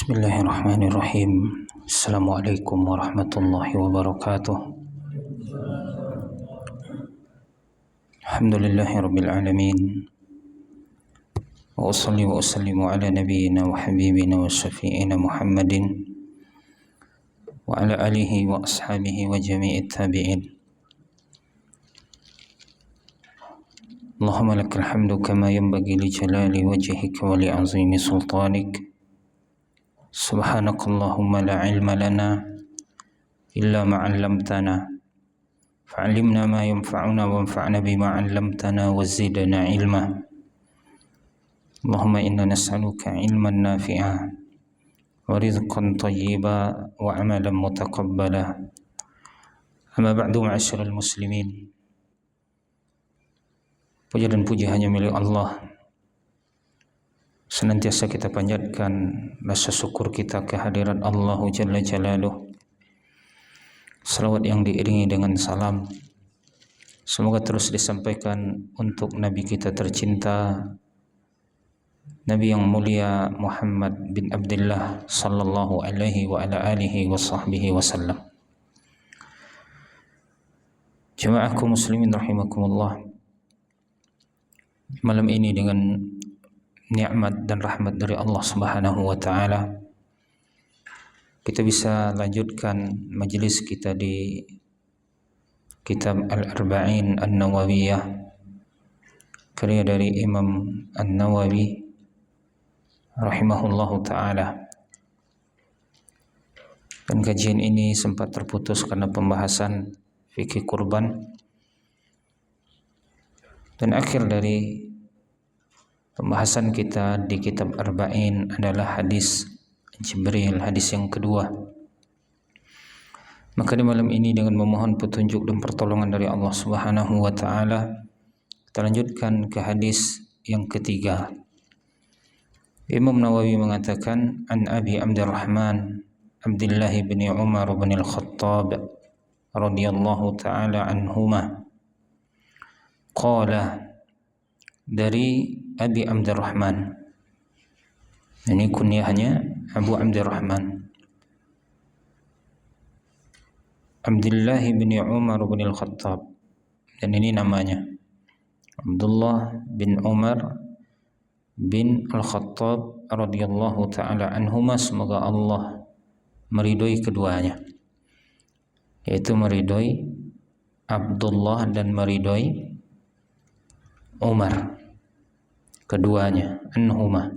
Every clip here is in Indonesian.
Bismillahirrahmanirrahim. Assalamualaikum warahmatullahi wabarakatuh. Alhamdulillahirabbil alamin. Wa usalli wa usallimu ala nabiyyina wa habibina wa syafi'ina Muhammadin wa ala alihi wa ashabihi wa jami'it tabi'in. Allahumma lakal hamdu kama yanbaghi li jalali wajhika wa li 'azimi sultanik. Subhanakallahumma la ilma lana illa ma 'allamtana fa'allimna ma yanfa'una wanfa'na bima 'allamtana wa zidna ilma. Allahumma inna nas'aluka ilman nafi'a wa rizqan thayyiba wa 'amalan mutaqabbala. Amma ba'du, ma'asyiral muslimin. Puja dan puji hanya milik Allah. Senantiasa kita panjatkan rasa syukur kita kehadirat Allah Jalla Jalaluh. Salawat yang diiringi dengan salam semoga terus disampaikan untuk Nabi kita tercinta, Nabi yang mulia Muhammad bin Abdullah sallallahu alaihi wa ala alihi wa sahbihi wasallam. Jemaah kaum muslimin rahimakumullah. Malam ini dengan nikmat dan rahmat dari Allah Subhanahu wa taala kita bisa lanjutkan majelis kita di kitab Al-Arba'in An-Nawawiyah karya dari Imam An-Nawawi rahimahullahu taala. Dan kajian ini sempat terputus karena pembahasan fikih kurban, dan akhir dari pembahasan kita di kitab Arba'in adalah hadis Jibril, hadis yang kedua. Maka di malam ini dengan memohon petunjuk dan pertolongan dari Allah Subhanahu wa taala kita lanjutkan ke hadis yang ketiga. Imam Nawawi mengatakan, an Abi Abdurrahman Abdullah bin Umar bin Al-Khattab radhiyallahu taala anhuma qala, dari Abi Abdurrahman, ini kunyahnya Abu Abdurrahman, Abdullah bin Umar bin Al-Khattab, dan ini namanya Abdullah bin Umar bin Al-Khattab radhiyallahu taala anhuma, semoga Allah meridhoi keduanya, yaitu meridhoi Abdullah dan meridhoi Umar, keduanya, anhuma.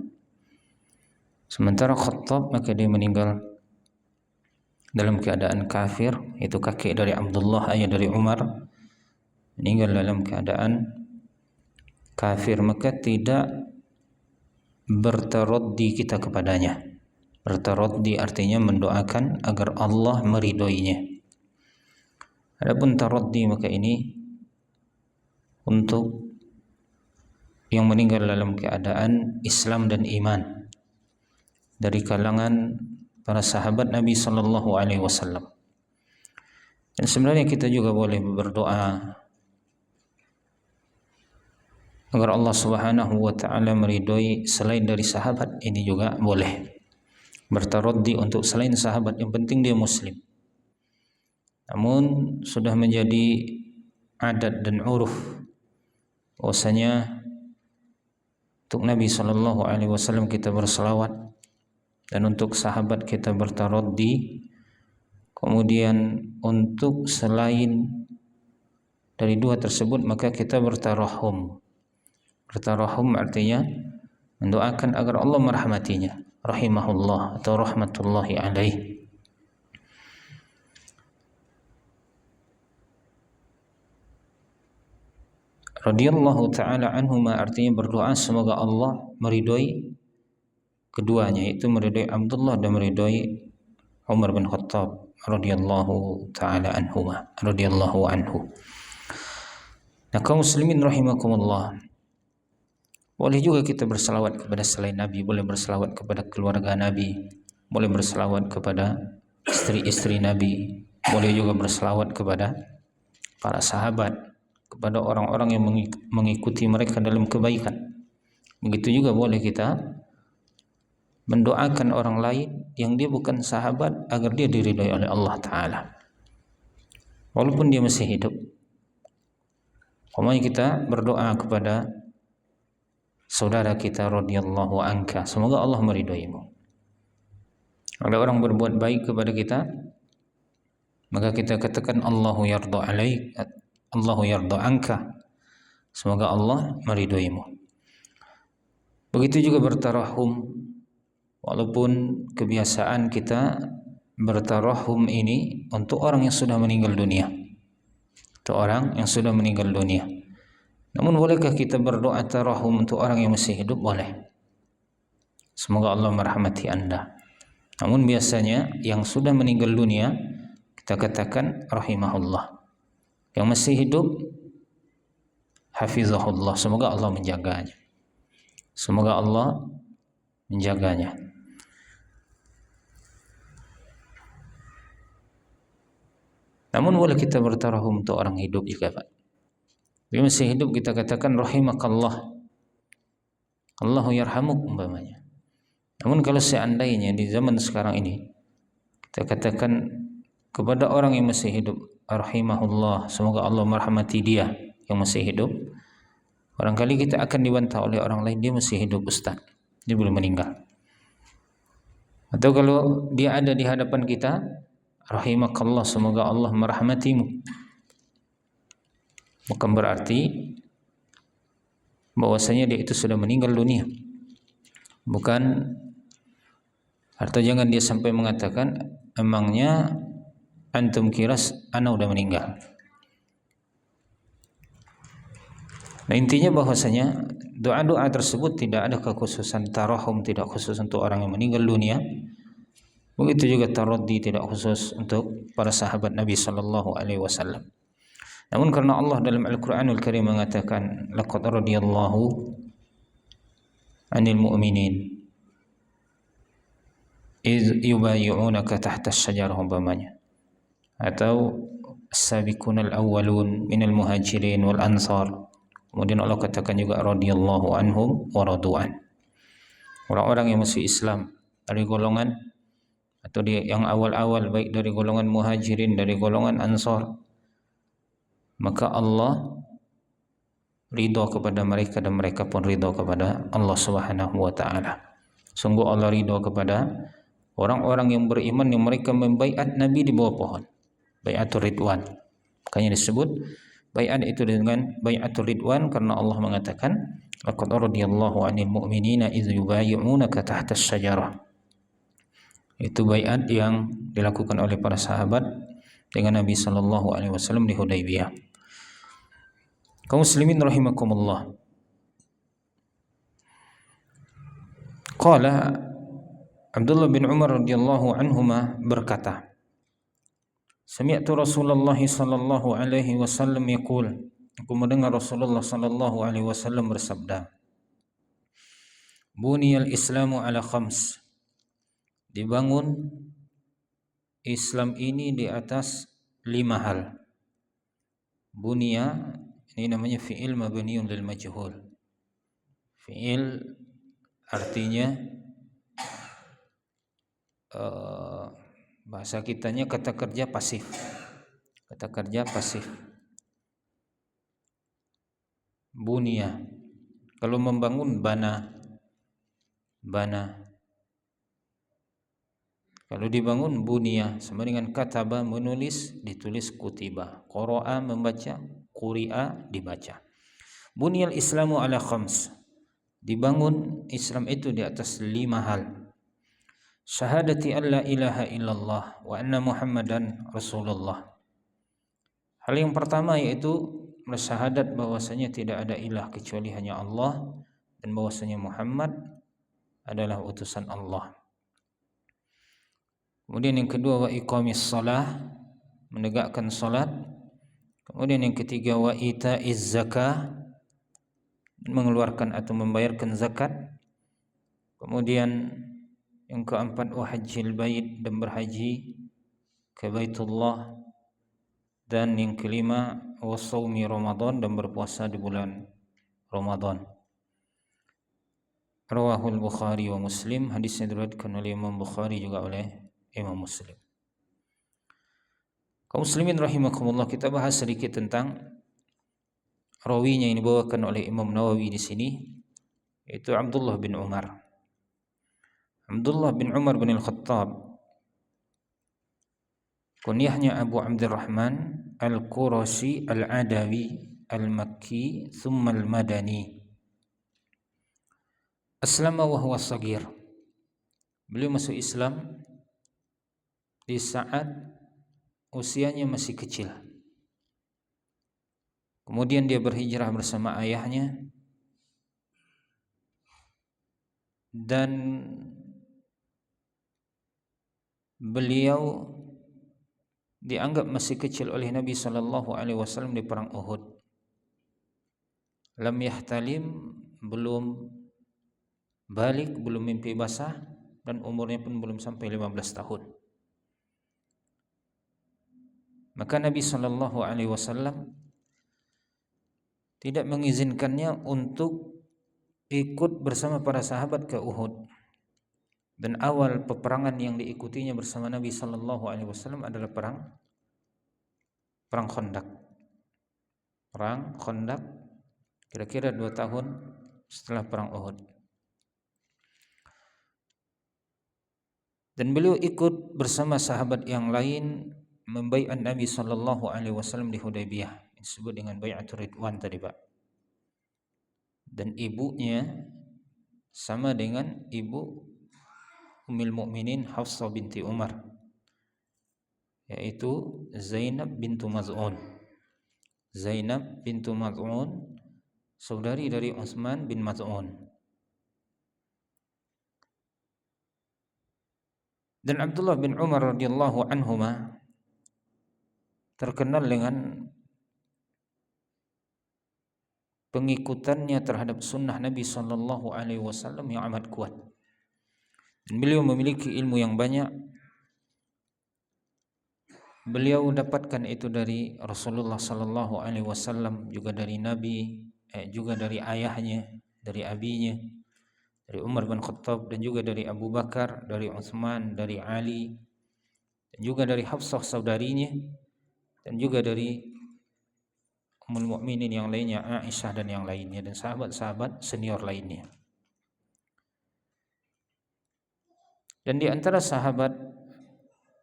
Sementara Khattab, maka dia meninggal dalam keadaan kafir, itu kakek dari Abdullah, ayah dari Umar, meninggal dalam keadaan kafir, maka tidak bertaraddi kita kepadanya. Bertaraddi artinya mendoakan agar Allah meridhoinya. Adapun taraddi, maka ini untuk yang meninggal dalam keadaan Islam dan iman dari kalangan para sahabat Nabi sallallahu alaihi wasallam. Dan sebenarnya kita juga boleh berdoa agar Allah Subhanahu wa taala meridhoi selain dari sahabat, ini juga boleh. Bertaraddi untuk selain sahabat, yang penting dia muslim. Namun sudah menjadi adat dan uruf bahwasanya untuk Nabi sallallahu alaihi wasallam kita berselawat, dan untuk sahabat kita bertaraddi. Kemudian untuk selain dari dua tersebut maka kita bertarahum. Bertarahum artinya mendoakan agar Allah merahmatinya, rahimahullah atau rahmatullahi alaihi. Radhiyallahu ta'ala anhuma artinya berdoa semoga Allah meridhoi keduanya, yaitu meridhoi Abdullah dan meridhoi Umar bin Khattab radhiyallahu ta'ala anhuma, radhiyallahu anhu. Nah, kaum muslimin rahimakumullah, boleh juga kita berselawat kepada selain Nabi, boleh berselawat kepada keluarga Nabi, boleh berselawat kepada istri-istri Nabi, boleh juga berselawat kepada para sahabat, kepada orang-orang yang mengikuti mereka dalam kebaikan. Begitu juga boleh kita mendoakan orang lain yang dia bukan sahabat agar dia diridhai oleh Allah Ta'ala walaupun dia masih hidup. Umpamanya kita berdoa kepada saudara kita radhiyallahu anka, semoga Allah meridhoimu. Ada orang berbuat baik kepada kita, maka kita katakan Allahu yarda alaik, Allahu yarda anka, semoga Allah meridhoimu. Begitu juga bertarahum, walaupun kebiasaan kita bertarahum ini untuk orang yang sudah meninggal dunia, untuk orang yang sudah meninggal dunia. Namun bolehkah kita berdoa tarahum untuk orang yang masih hidup? Boleh. Semoga Allah merahmati Anda. Namun biasanya yang sudah meninggal dunia kita katakan rahimahullah. Yang masih hidup hafizahullah, semoga Allah menjaganya. Semoga Allah menjaganya. Namun boleh kita bertarahum untuk orang hidup juga, Pak. Dia masih hidup kita katakan rahimakallah, Allahu yarhamuk umpamanya. Namun kalau seandainya di zaman sekarang ini kita katakan kepada orang yang masih hidup rahimahullah, semoga Allah merahmati dia yang masih hidup, barangkali kita akan dibantah oleh orang lain, dia masih hidup Ustaz, dia belum meninggal. Atau kalau dia ada di hadapan kita, rahimakallah, semoga Allah merahmatimu, bukan berarti bahwasanya dia itu sudah meninggal dunia. Bukan, atau jangan dia sampai mengatakan emangnya antum kira ana udah meninggal. Nah, intinya bahwasanya doa-doa tersebut tidak ada kekhususan tarahum, tidak khusus untuk orang yang meninggal dunia. Begitu juga taraddi tidak khusus untuk para sahabat Nabi sallallahu alaihi wasallam. Namun karena Allah dalam Al-Qur'anul Karim mengatakan laqad radiyallahu 'anil mu'minin iz yubayyi'unaka tahta asy-syajarah umpamanya, atau as-sabiqunal awwalun minal muhajirin wal ansar. Kemudian Allah katakan juga radhiyallahu anhum wa radu'an. Orang-orang yang masih Islam dari golongan atau yang awal-awal, baik dari golongan muhajirin, dari golongan ansar, maka Allah ridha kepada mereka dan mereka pun ridha kepada Allah Subhanahu wa taala. Sungguh Allah ridha kepada orang-orang yang beriman yang mereka membaiat Nabi di bawah pohon, baiatur ridwan. Makanya disebut baiat itu dengan baiatur ridwan karena Allah mengatakan laqad radiyallahu 'anil mu'minina idz yubayyi'unaka tahta asy-syajarah. Itu baiat yang dilakukan oleh para sahabat dengan Nabi sallallahu alaihi wasallam di Hudaybiyah. Kaum muslimin rahimakumullah. Qala Abdullah bin Umar radhiyallahu anhuma berkata, sami'tu Rasulullah sallallahu alaihi wasallam yaqul, aku mendengar Rasulullah sallallahu alaihi wasallam bersabda, buniyal islamu ala khams, dibangun Islam ini di atas 5 hal. Bunia ini namanya fi'il mabniun lil majhul. Fi'il artinya bahasa kitanya kata kerja pasif. Kata kerja pasif. Bunia, kalau membangun bana. Kalau dibangun bunia, sama dengan kataba menulis, ditulis kutiba. Qara'a membaca, quri'a dibaca. Bunyal Islamu ala khams, dibangun Islam itu di atas 5 hal. Syahadati an la ilaha illallah wa anna Muhammadan Rasulullah. Hal yang pertama yaitu bersyahadat bahwasanya tidak ada ilah kecuali hanya Allah dan bahwasanya Muhammad adalah utusan Allah. Kemudian yang kedua wa iqamis shalah, menegakkan salat. Kemudian yang ketiga wa itaiz zakah, mengeluarkan atau membayarkan zakat. Kemudian yang keempat wa hajjil bait, dan berhaji ke Baitullah. Dan yang kelima wa shaumi Ramadan, dan berpuasa di bulan Ramadan. Rawahul Bukhari wa Muslim, hadisnya diriwayatkan oleh Imam Bukhari juga oleh Imam Muslim. Kaum muslimin rahimakumullah, kita bahas sedikit tentang rawinya yang dibawakan oleh Imam Nawawi di sini, yaitu Abdullah bin Umar. Abdullah bin Umar bin Al-Khattab, kunyahnya Abu Abdurrahman Al-Qurashi Al-Adawi Al-Makki thumma Al-Madani. Aslama wa huwa sagir. Beliau masuk Islam di saat usianya masih kecil. Kemudian dia berhijrah bersama ayahnya, dan beliau dianggap masih kecil oleh Nabi SAW di perang Uhud. Lam yahtalim, belum balik, belum mimpi basah, dan umurnya pun belum sampai 15 tahun. Maka Nabi SAW tidak mengizinkannya untuk ikut bersama para sahabat ke Uhud. Dan awal peperangan yang diikutinya bersama Nabi SAW adalah perang Khandaq. Perang Khandaq kira-kira 2 tahun setelah perang Uhud. Dan beliau ikut bersama sahabat yang lain membaiat Nabi SAW di Hudaybiyah, disebut dengan bai'atul Ridwan tadi, Pak. Dan ibunya sama dengan ibu Ummul Mukminin Hafsah binti Umar, yaitu Zainab bintu Maz'un. Zainab bintu Maz'un, saudari dari Utsman bin Maz'un. Dan Abdullah bin Umar radhiyallahu anhuma terkenal dengan pengikutannya terhadap sunnah Nabi SAW yang amat kuat. Dan beliau memiliki ilmu yang banyak. Beliau dapatkan itu dari Rasulullah SAW, juga dari Nabi, juga dari ayahnya, dari abinya, dari Umar bin Khattab, dan juga dari Abu Bakar, dari Utsman, dari Ali, dan juga dari Hafsah saudarinya, dan juga dari Ummul Mukminin yang lainnya, Aisyah dan yang lainnya, dan sahabat-sahabat senior lainnya. Dan di antara sahabat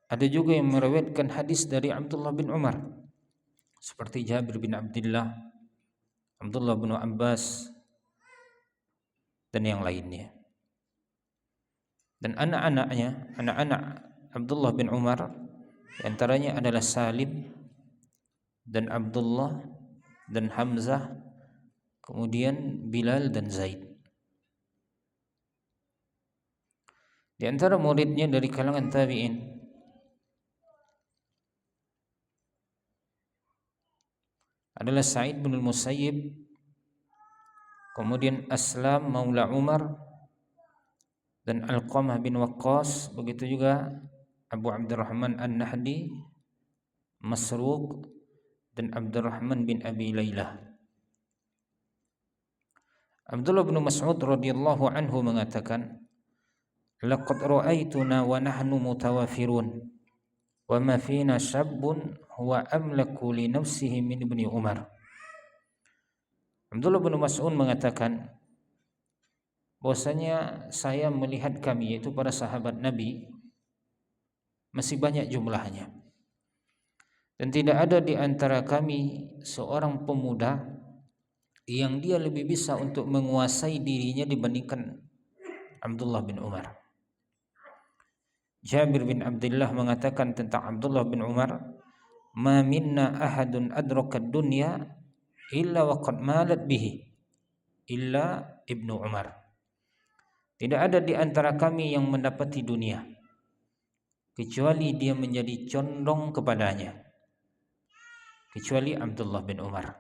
ada juga yang meriwayatkan hadis dari Abdullah bin Umar, seperti Jabir bin Abdullah, Abdullah bin Abbas, dan yang lainnya. Dan anak-anak Abdullah bin Umar, di antaranya adalah Salim dan Abdullah dan Hamzah, kemudian Bilal dan Zaid. Di antara muridnya dari kalangan tabi'in adalah Sa'id bin Musayyib, kemudian Aslam Maula Umar, dan Alqamah bin Waqqas, begitu juga Abu Abdurrahman An-Nahdi, Masruq, dan Abdurrahman bin Abi Laylah. Abdullah bin Mas'ud radhiyallahu anhu mengatakan, laqad ra'aituna wa nahnu mutawafirun wa ma fina syabbun huwa amlaku li nafsihi min ibni Umar. Abdullah bin Mas'ud mengatakan bahwasanya saya melihat kami, yaitu para sahabat Nabi, masih banyak jumlahnya, dan tidak ada di antara kami seorang pemuda yang dia lebih bisa untuk menguasai dirinya dibandingkan Abdullah bin Umar. Jabir bin Abdullah mengatakan tentang Abdullah bin Umar, ma minna ahadun adraka dunya illa wa qad malat bihi illa Ibnu Umar. Tidak ada di antara kami yang mendapati dunia kecuali dia menjadi condong kepadanya, kecuali Abdullah bin Umar.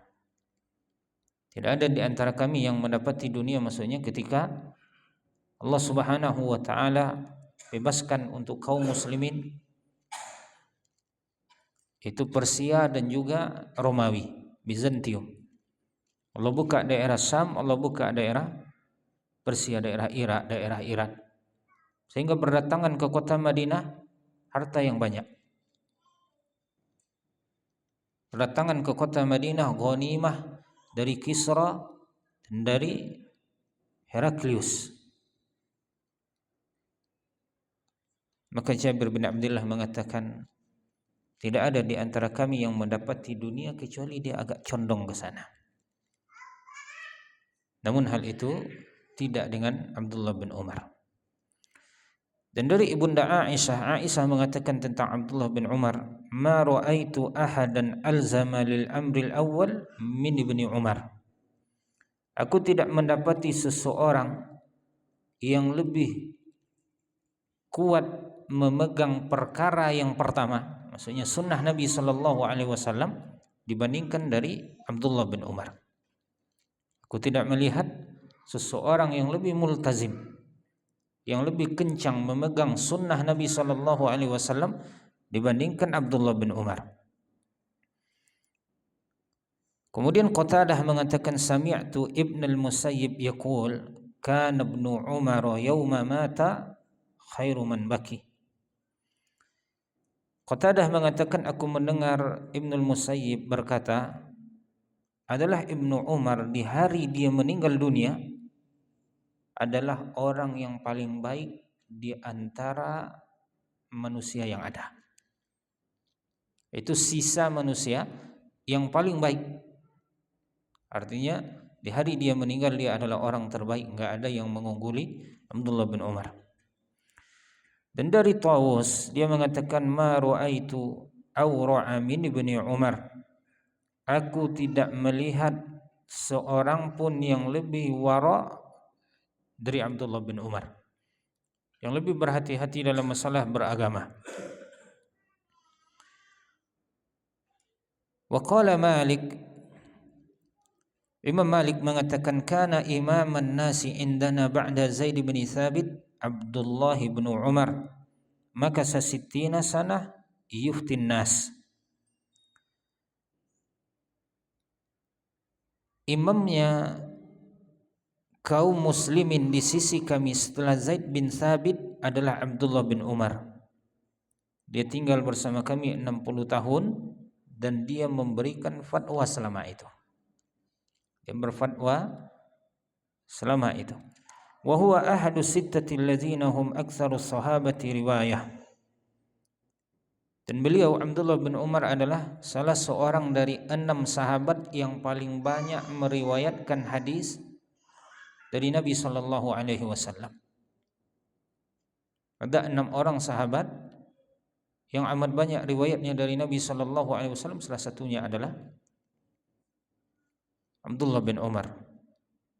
Tidak ada di antara kami yang mendapati dunia, maksudnya ketika Allah Subhanahu wa taala bebaskan untuk kaum muslimin, itu Persia dan juga Romawi, Bizantium. Allah buka daerah Syam, Allah buka daerah Persia, daerah Irak, sehingga berdatangan ke kota Madinah harta yang banyak. Berdatangan ke kota Madinah ghanimah dari Kisra dan dari Heraklius. Maka Jabir bin Abdullah mengatakan, tidak ada di antara kami yang mendapati dunia kecuali dia agak condong ke sana. Namun hal itu tidak dengan Abdullah bin Umar. Dan dari ibunda Aisyah mengatakan tentang Abdullah bin Umar, ma ra'aitu ahadan alzama lil amril awal min ibni Umar. Aku tidak mendapati seseorang yang lebih kuat memegang perkara yang pertama, maksudnya sunnah Nabi sallallahu alaihi wasallam, dibandingkan dari Abdullah bin Umar. Aku tidak melihat seseorang yang lebih multazim, yang lebih kencang memegang sunnah Nabi sallallahu alaihi wasallam dibandingkan Abdullah bin Umar. Kemudian Qatadah mengatakan, sami'tu Ibn al-Musayyib yaqul, kana ibnu Umar yawma mata khairu man baki. Qatadah mengatakan, aku mendengar Ibn al-Musayyib berkata, adalah Ibnu Umar di hari dia meninggal dunia adalah orang yang paling baik di antara manusia yang ada. Itu sisa manusia yang paling baik. Artinya di hari dia meninggal dia adalah orang terbaik, enggak ada yang mengungguli Abdullah bin Umar. Dan dari Tawus dia mengatakan, ma ra'aitu awra'a min ibni Umar. Aku tidak melihat seorang pun yang lebih wara' dari Abdullah bin Umar, yang lebih berhati-hati dalam masalah beragama. Wa qala Malik, Imam Malik mengatakan, kana imaman nasi indana ba'da Zaid bin Thabit Abdullah bin Umar, maka sittina sanah yuftin nas. Imamnya kaum muslimin di sisi kami setelah Zaid bin Thabit adalah Abdullah bin Umar. Dia tinggal bersama kami 60 tahun dan dia memberikan fatwa selama itu. Dia berfatwa selama itu. Wa huwa ahadu sittati alladzina hum aktsaru sahabati riwayah. Dan beliau Abdullah bin Umar adalah salah seorang dari 6 sahabat yang paling banyak meriwayatkan hadis dari Nabi sallallahu alaihi wasallam. Ada 6 orang sahabat yang amat banyak riwayatnya dari Nabi sallallahu alaihi wasallam, salah satunya adalah Abdullah bin Umar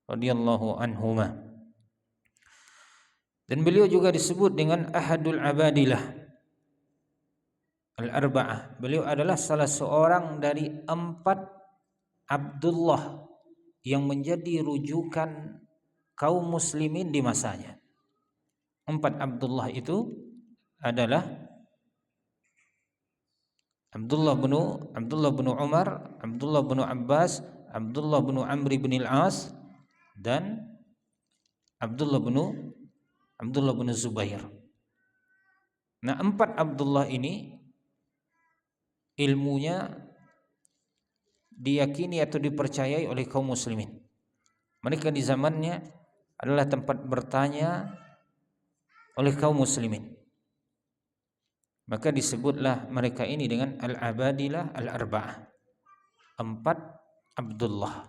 radhiyallahu anhuma. Dan beliau juga disebut dengan ahadul abadilah al-arba'ah. Beliau adalah salah seorang dari 4 Abdullah yang menjadi rujukan kaum muslimin di masanya. 4 Abdullah itu adalah Abdullah bin Umar, Abdullah bin Abbas, Abdullah bin Amr bin al-As, dan Abdullah bin Zubair. Nah, 4 Abdullah ini ilmunya diyakini atau dipercayai oleh kaum muslimin. Mereka di zamannya adalah tempat bertanya oleh kaum muslimin. Maka disebutlah mereka ini dengan al-abadilah al-arba'ah. 4 Abdullah.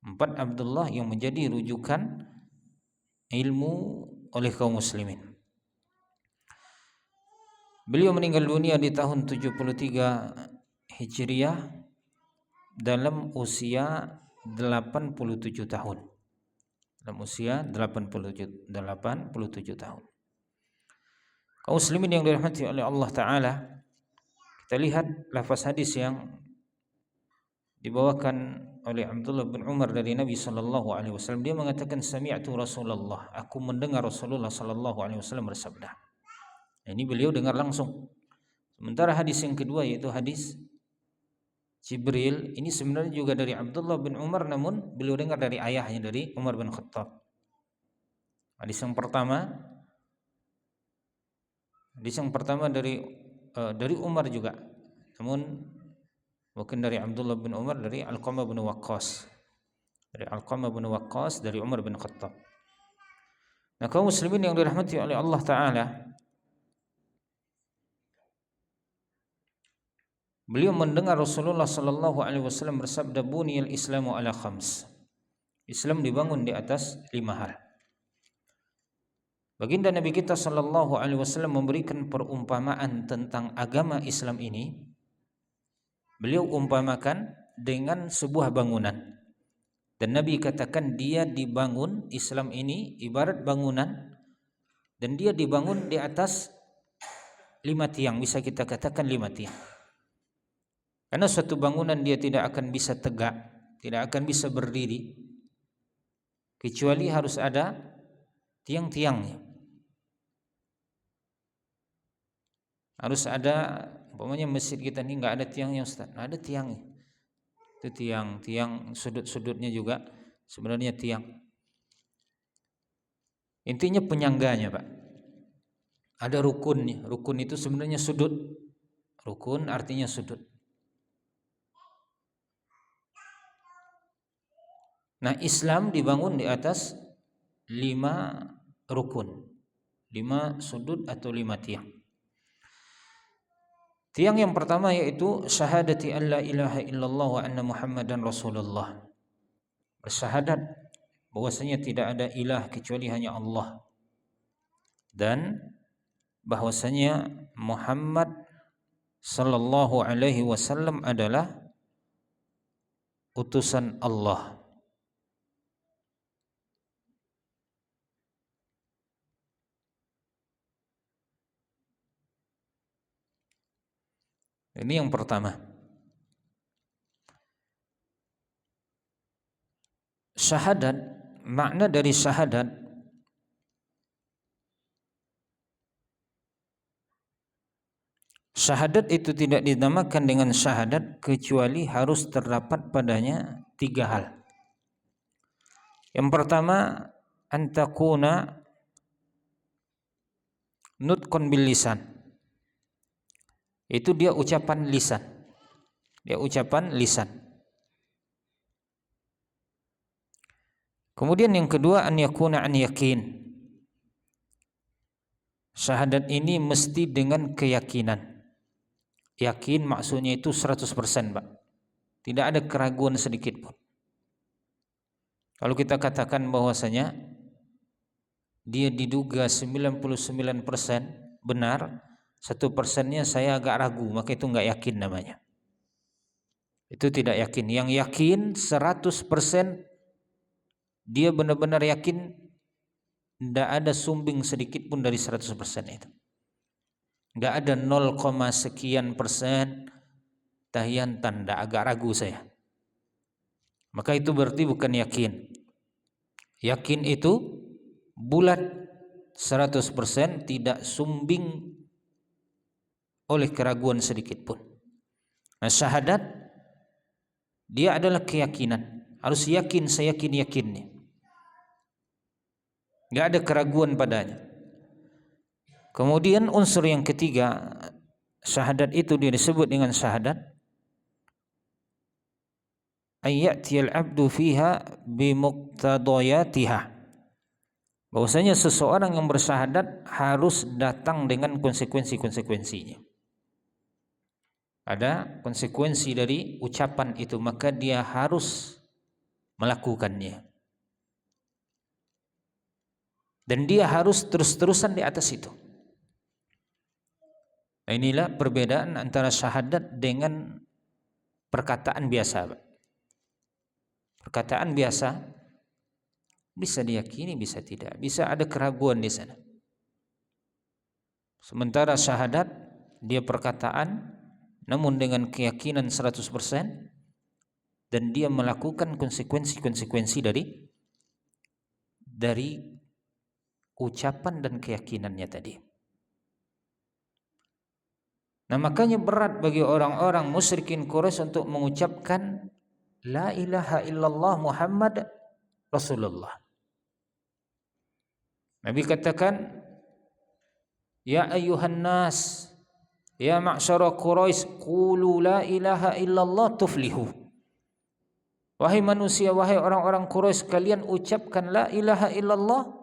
4 Abdullah yang menjadi rujukan ilmu oleh kaum muslimin. Beliau meninggal dunia di tahun 73 Hijriah dalam usia 87 tahun. Dalam usia 87 tahun. Kaum muslimin yang dirahmati oleh Allah Ta'ala, kita lihat lafaz hadis yang dibawakan oleh Abdullah bin Umar dari Nabi sallallahu alaihi wasallam. Dia mengatakan, sami'tu Rasulullah, aku mendengar Rasulullah sallallahu alaihi wasallam bersabda. Ini beliau dengar langsung. Sementara hadis yang kedua yaitu hadis Jibril, ini sebenarnya juga dari Abdullah bin Umar, namun beliau dengar dari ayahnya, dari Umar bin Khattab. Hadis yang pertama dari Umar juga, namun bukan dari Abdullah bin Umar, dari Alqamah bin Waqqas. Dari Umar bin Khattab. Nah, kaum muslimin yang dirahmati oleh Allah Ta'ala, beliau mendengar Rasulullah sallallahu alaihi wasallam bersabda, buniyal Islamu ala khams. Islam dibangun di atas 5 hal. Baginda Nabi kita sallallahu alaihi wasallam memberikan perumpamaan tentang agama Islam ini. Beliau umpamakan dengan sebuah bangunan. Dan Nabi katakan dia dibangun, Islam ini ibarat bangunan, dan dia dibangun di atas 5 tiang, bisa kita katakan 5 tiang. Karena suatu bangunan dia tidak akan bisa tegak, tidak akan bisa berdiri, kecuali harus ada tiang-tiangnya. Harus ada, umpamanya masjid kita ini nggak ada tiangnya Ustaz, nah, ada tiangnya. Itu tiang sudut-sudutnya juga sebenarnya tiang. Intinya penyangganya, Pak. Ada rukunnya. Rukun itu sebenarnya sudut. Rukun artinya sudut. Nah, Islam dibangun di atas 5 rukun, 5 sudut atau 5 tiang. Tiang yang pertama yaitu syahadati an la ilaha illallah wa anna Muhammadan Rasulullah. Bersyahadat bahwasanya tidak ada ilah kecuali hanya Allah, dan bahwasanya Muhammad sallallahu alaihi wasallam adalah utusan Allah. Ini yang pertama. Syahadat, makna dari syahadat itu tidak dinamakan dengan syahadat kecuali harus terdapat padanya 3 hal. Yang pertama, antakuna nutqun bil lisan. Itu dia ucapan lisan. Kemudian yang kedua, an yakuna an yakin. Syahadat ini mesti dengan keyakinan. Yakin maksudnya itu 100%, Pak. Tidak ada keraguan sedikit pun. Kalau kita katakan bahwasanya dia diduga 99% benar, 1%-nya saya agak ragu, maka itu enggak yakin namanya. Itu tidak yakin. Yang yakin 100%, dia benar-benar yakin, tidak ada sumbing sedikit pun dari 100% itu. Enggak ada 0, sekian persen tahiyan tanda agak ragu saya. Maka itu berarti bukan yakin. Yakin itu bulat 100%, tidak sumbing oleh keraguan sedikit pun. Nah, syahadat dia adalah keyakinan. Harus yakin, saya yakinnya. Enggak ada keraguan padanya. Kemudian unsur yang ketiga, syahadat itu dia disebut dengan syahadat ayyatiyal abdu fiha bimuqtadayatiha. Bahwasanya seseorang yang bersyahadat harus datang dengan konsekuensi-konsekuensinya. Ada konsekuensi dari ucapan itu, maka dia harus melakukannya. Dan dia harus terus-terusan di atas itu. Nah, inilah perbedaan antara syahadat dengan perkataan biasa. Perkataan biasa bisa diyakini, bisa tidak, bisa ada keraguan di sana. Sementara syahadat dia perkataan namun dengan keyakinan 100%, dan dia melakukan konsekuensi-konsekuensi dari ucapan dan keyakinannya tadi. Nah, makanya berat bagi orang-orang musyrikin Quraisy untuk mengucapkan la ilaha illallah Muhammad Rasulullah. Nabi katakan, ya ayyuhan nas, ya ma'syara Quraisy, qulu la ilaha illallah tuflihu. Wahai manusia, wahai orang-orang Quraisy, kalian ucapkan la ilaha illallah,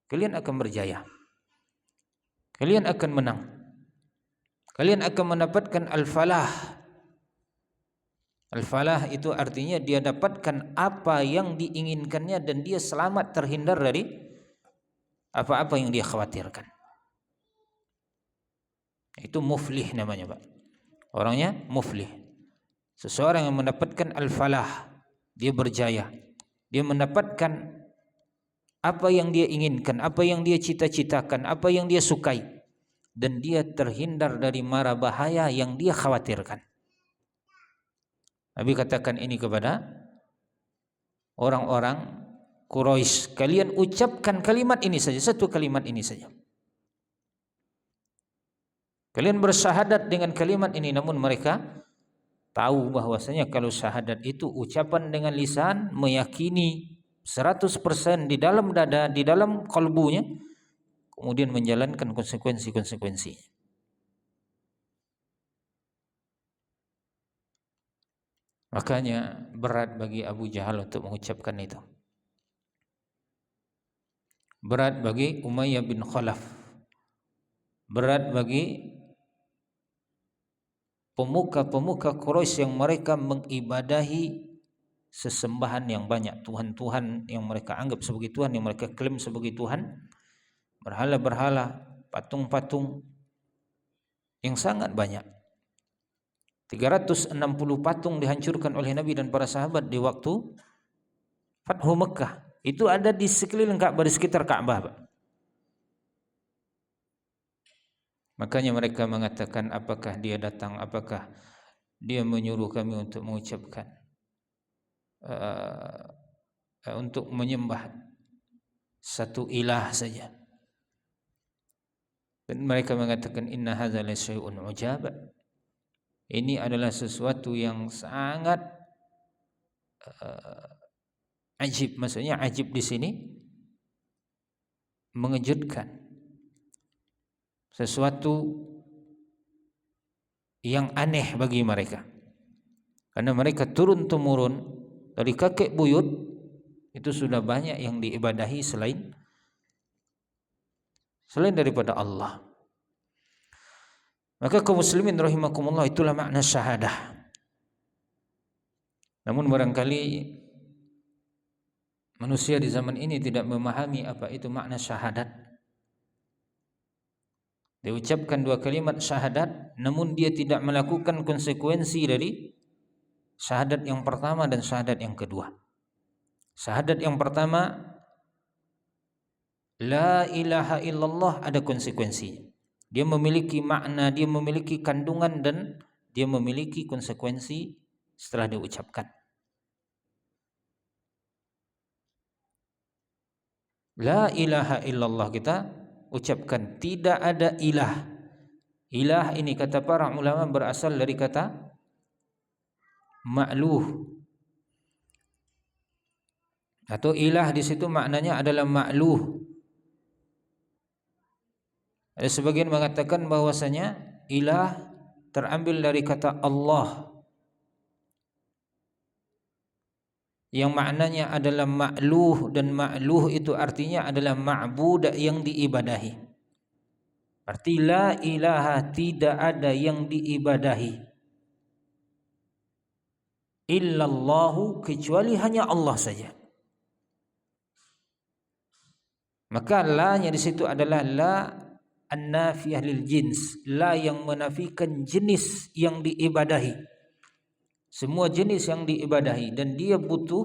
kalian akan berjaya. Kalian akan menang. Kalian akan mendapatkan al-falah. Al-falah itu artinya dia dapatkan apa yang diinginkannya dan dia selamat terhindar dari apa-apa yang dia khawatirkan. Itu muflih namanya, Pak. Orangnya muflih. Seseorang yang mendapatkan al-falah, dia berjaya. Dia mendapatkan apa yang dia inginkan, apa yang dia cita-citakan, apa yang dia sukai, dan dia terhindar dari mara bahaya yang dia khawatirkan. Nabi katakan ini kepada orang-orang Quraisy, kalian ucapkan kalimat ini saja, satu kalimat ini saja. Kalian bersyahadat dengan kalimat ini, namun mereka tahu bahwasanya kalau syahadat itu ucapan dengan lisan, meyakini 100% di dalam dada, di dalam kalbunya, kemudian menjalankan konsekuensi-konsekuensi. Makanya berat bagi Abu Jahal untuk mengucapkan itu. Berat bagi Umayyah bin Khalaf. Berat bagi pemuka-pemuka Quraisy yang mereka mengibadahi sesembahan yang banyak, Tuhan-Tuhan yang mereka anggap sebagai Tuhan, yang mereka klaim sebagai Tuhan, berhala-berhala, patung-patung yang sangat banyak. 360 patung dihancurkan oleh Nabi dan para sahabat di waktu Fathu Mekah. Itu ada di sekeliling Ka'bah, di sekitar Ka'bah, Pak. Makanya mereka mengatakan, apakah dia datang, apakah dia menyuruh kami untuk mengucapkan untuk menyembah satu ilah saja. Dan mereka mengatakan, inna hadza la syai'un ujab. Ini adalah sesuatu yang sangat ajib. Maksudnya ajib di sini mengejutkan. Sesuatu yang aneh bagi mereka. Karena mereka turun-temurun dari kakek buyut itu sudah banyak yang diibadahi selain daripada Allah. Maka kaum muslimin rahimakumullah, itulah makna syahadah. Namun barangkali manusia di zaman ini tidak memahami apa itu makna syahadat. Dia ucapkan dua kalimat syahadat, namun dia tidak melakukan konsekuensi dari syahadat yang pertama dan syahadat yang kedua. Syahadat yang pertama, la ilaha illallah, ada konsekuensinya. Dia memiliki makna, dia memiliki kandungan, dan dia memiliki konsekuensi setelah diucapkan. La ilaha illallah, kita ucapkan tidak ada ilah. Ilah ini kata para ulama berasal dari kata ma'luh. Atau ilah di situ maknanya adalah ma'luh. Ada sebagian mengatakan bahwasanya ilah terambil dari kata Allah, yang maknanya adalah ma'luh, dan ma'luh itu artinya adalah ma'bud, yang diibadahi. Arti la ilaha, tidak ada yang diibadahi, illallahu, kecuali hanya Allah saja. Maka la-nya di situ adalah la an-nafiyah lil jins, la yang menafikan jenis yang diibadahi. Semua jenis yang diibadahi, dan dia butuh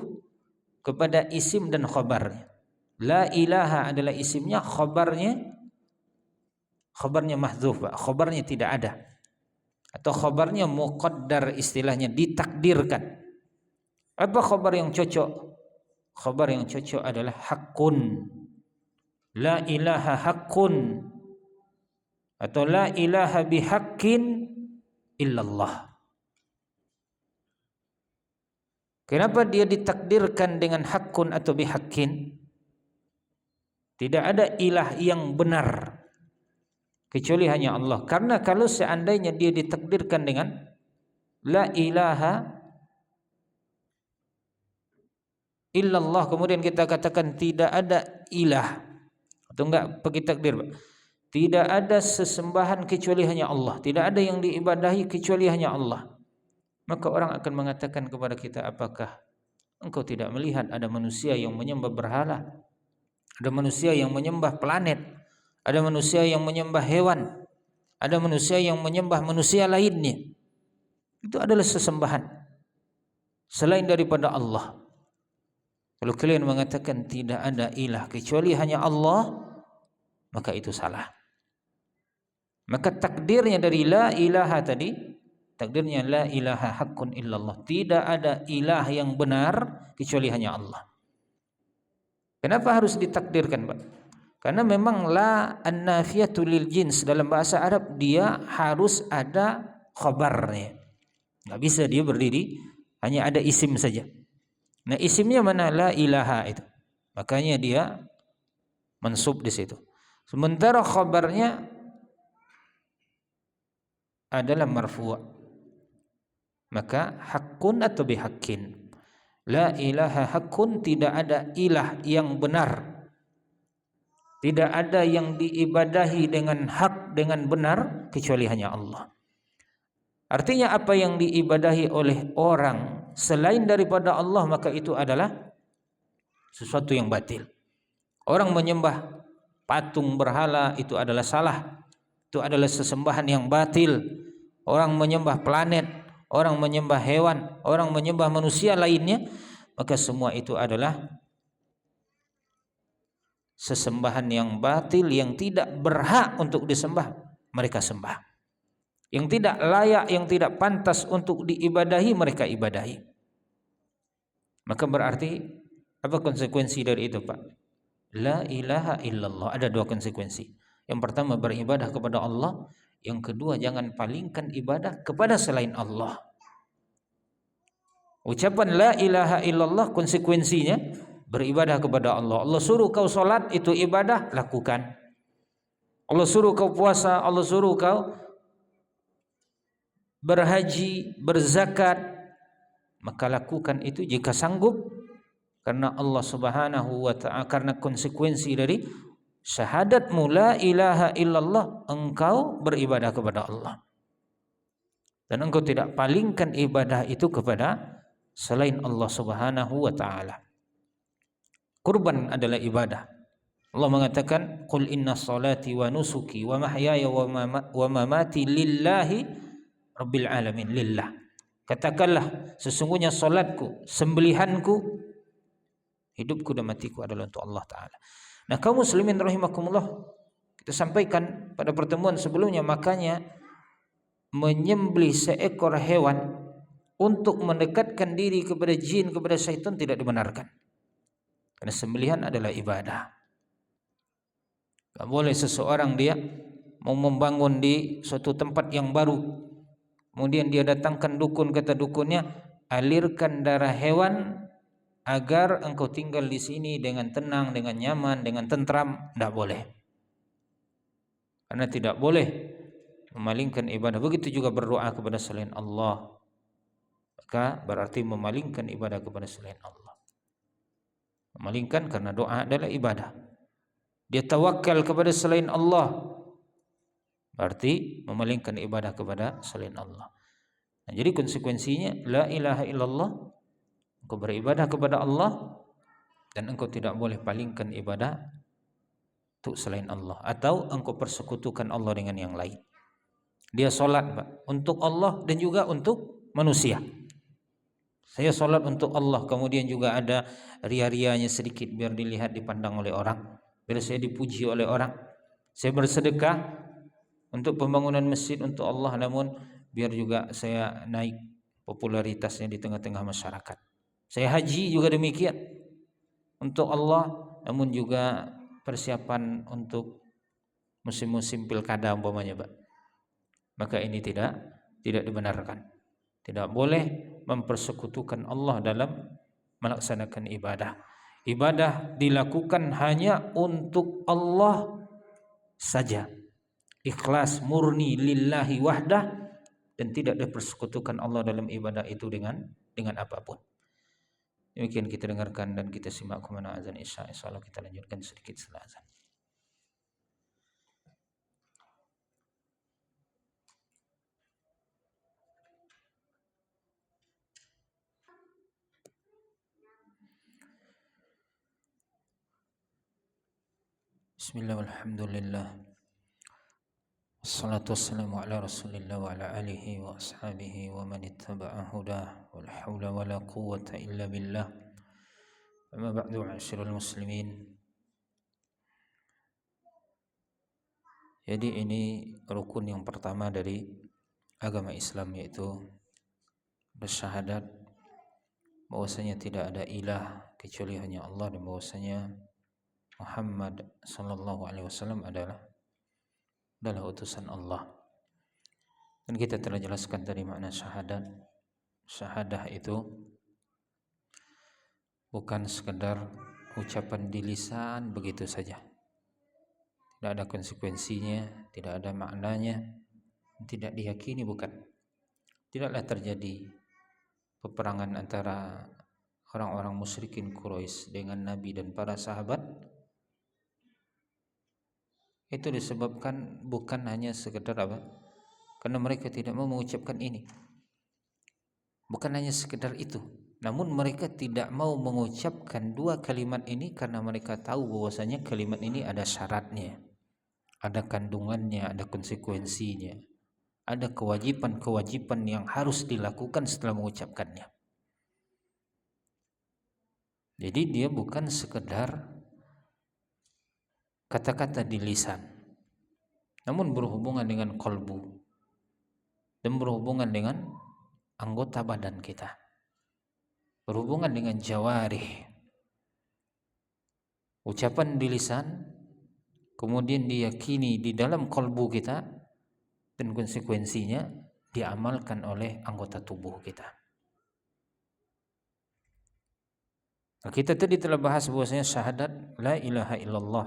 kepada isim dan khabarnya. La ilaha adalah isimnya, khabarnya mahdzuf, Pak. Khabarnya tidak ada. Atau khabarnya muqaddar, istilahnya ditakdirkan. Apa khabar yang cocok? Khabar yang cocok adalah haqqun. La ilaha haqqun, atau la ilaha bihaqqin illallah. Kenapa dia ditakdirkan dengan haqqun atau bihaqqin? Tidak ada ilah yang benar kecuali hanya Allah. Karena kalau seandainya dia ditakdirkan dengan la ilaha illallah, kemudian kita katakan tidak ada ilah, atau enggak pakai takdir, Pak. Tidak ada sesembahan kecuali hanya Allah, tidak ada yang diibadahi kecuali hanya Allah. Maka orang akan mengatakan kepada kita, apakah engkau tidak melihat ada manusia yang menyembah berhala, ada manusia yang menyembah planet, ada manusia yang menyembah hewan, ada manusia yang menyembah manusia lainnya. Itu adalah sesembahan selain daripada Allah. Kalau kalian mengatakan tidak ada ilah kecuali hanya Allah, maka itu salah. Maka takdirnya dari la ilaha tadi, takdirnya la ilaha haqqun illallah, tidak ada ilah yang benar kecuali hanya Allah. Kenapa harus ditakdirkan, Pak? Karena memang la an-nafiyatu lil jins dalam bahasa Arab dia harus ada khabarnya. Enggak bisa dia berdiri hanya ada isim saja. Nah, isimnya mana? La ilaha itu. Makanya dia mansub di situ. Sementara khabarnya adalah marfu'. Maka haqqun atau bihaqqin. La ilaha haqqun, tidak ada ilah yang benar. Tidak ada yang diibadahi dengan hak, dengan benar kecuali hanya Allah. Artinya apa yang diibadahi oleh orang selain daripada Allah, maka itu adalah sesuatu yang batil. Orang menyembah patung berhala itu adalah salah. Itu adalah sesembahan yang batil. Orang menyembah planet, orang menyembah hewan, orang menyembah manusia lainnya, maka semua itu adalah sesembahan yang batil, yang tidak berhak untuk disembah, mereka sembah. Yang tidak layak, yang tidak pantas untuk diibadahi, mereka ibadahi. Maka berarti apa konsekuensi dari itu, Pak? La ilaha illallah. Ada dua konsekuensi. Yang pertama, beribadah kepada Allah. Yang kedua, jangan palingkan ibadah kepada selain Allah. Ucapan la ilaha illallah konsekuensinya beribadah kepada Allah. Allah suruh kau solat, itu ibadah, lakukan. Allah suruh kau puasa, Allah suruh kau berhaji, berzakat, maka lakukan itu jika sanggup. Karena Allah Subhanahu wa ta'ala, karena konsekuensi dari syahadatmu la ilaha illallah, engkau beribadah kepada Allah. Dan engkau tidak palingkan ibadah itu kepada selain Allah Subhanahu wa ta'ala. Kurban adalah ibadah. Allah mengatakan, "Qul inna salati wa nusuki wa mahyaya wa mamati lillahi rabbil alamin." Lillah. Katakanlah, sesungguhnya salatku, sembelihanku, hidupku dan matiku adalah untuk Allah Ta'ala. Nah, kaum muslimin rahimakumullah, kita sampaikan pada pertemuan sebelumnya, makanya menyembelih seekor hewan untuk mendekatkan diri kepada jin, kepada syaitan tidak dibenarkan. Karena sembelihan adalah ibadah. Tak boleh seseorang dia mau membangun di suatu tempat yang baru, kemudian dia datangkan dukun, kata dukunnya, alirkan darah hewan agar engkau tinggal di sini dengan tenang, dengan nyaman, dengan tentram. Tidak boleh. Karena tidak boleh memalingkan ibadah. Begitu juga berdoa kepada selain Allah, maka berarti memalingkan ibadah kepada selain Allah. Memalingkan karena doa adalah ibadah. Dia tawakal kepada selain Allah, berarti memalingkan ibadah kepada selain Allah. Nah, jadi konsekuensinya la ilaha illallah, engkau beribadah kepada Allah dan engkau tidak boleh palingkan ibadah untuk selain Allah, atau engkau persekutukan Allah dengan yang lain. Dia solat, Pak, untuk Allah dan juga untuk manusia. Saya solat untuk Allah, kemudian juga ada ria-rianya sedikit biar dilihat, dipandang oleh orang, biar saya dipuji oleh orang. Saya bersedekah untuk pembangunan masjid untuk Allah, namun biar juga saya naik popularitasnya di tengah-tengah masyarakat. Saya haji juga demikian, untuk Allah, namun juga persiapan untuk musim-musim pilkada umpamanya, Pak. Maka ini tidak dibenarkan. Tidak boleh mempersekutukan Allah dalam melaksanakan ibadah. Ibadah dilakukan hanya untuk Allah saja, ikhlas murni lillahi wahdah, dan tidak dipersekutukan Allah dalam ibadah itu dengan apapun. Demikian kita dengarkan dan kita simak kemana azan isya. Insyaallah kita lanjutkan sedikit setelah azan. Bismillah walhamdulillah. Wassalatu wassalamu ala Rasulillah wa ala alihi wa ashabihi wa man ittaba'a hudah. Wala haula wala quwwata illa billah. Amma ba'du, ma'asyiral muslimin. Jadi ini rukun yang pertama dari agama Islam, yaitu bersyahadat bahwasanya tidak ada ilah kecuali hanya Allah, dan bahwasanya Muhammad sallallahu alaihi wasallam adalah utusan Allah. Dan kita telah jelaskan tadi makna syahadat. Syahadah itu bukan sekedar ucapan di lisan begitu saja, tidak ada konsekuensinya, tidak ada maknanya, tidak diyakini, bukan. Tidaklah terjadi peperangan antara orang-orang musyrikin Quraisy dengan Nabi dan para sahabat. Itu disebabkan bukan hanya sekedar apa? Karena mereka tidak mau mengucapkan ini. Bukan hanya sekedar itu, namun mereka tidak mau mengucapkan dua kalimat ini karena mereka tahu bahwasanya kalimat ini ada syaratnya, ada kandungannya, ada konsekuensinya, ada kewajiban-kewajiban yang harus dilakukan setelah mengucapkannya. Jadi dia bukan sekedar kata-kata di lisan, namun berhubungan dengan qalbu dan berhubungan dengan anggota badan kita, berhubungan dengan jawarih. Ucapan di lisan kemudian diyakini di dalam qalbu kita, dan konsekuensinya diamalkan oleh anggota tubuh kita. Nah, kita tadi telah bahas bahwasanya syahadat la ilaha illallah,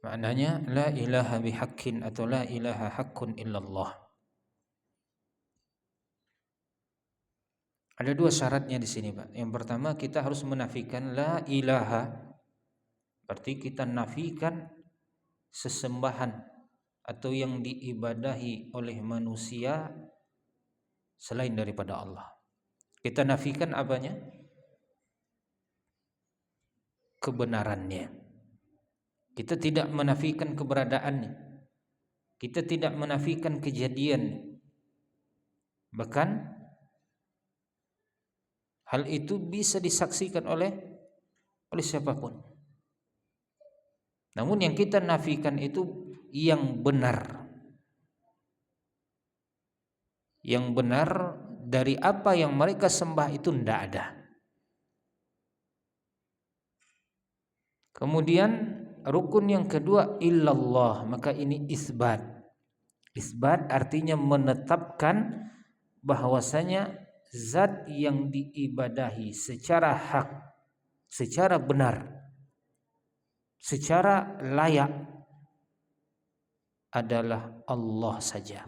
maknanya la ilaha bihaqqin atau la ilaha haqqun illallah. Ada dua syaratnya di sini, Pak. Yang pertama, kita harus menafikan la ilaha, berarti kita nafikan sesembahan atau yang diibadahi oleh manusia selain daripada Allah. Kita nafikan apanya? Kebenarannya. Kita tidak menafikan keberadaannya, kita tidak menafikan kejadian. Bahkan hal itu bisa disaksikan oleh siapapun. Namun yang kita nafikan itu yang benar. Yang benar dari apa yang mereka sembah itu tidak ada. Kemudian rukun yang kedua illallah, maka ini isbat. Isbat artinya menetapkan bahwasanya zat yang diibadahi secara hak, secara benar, secara layak adalah Allah saja.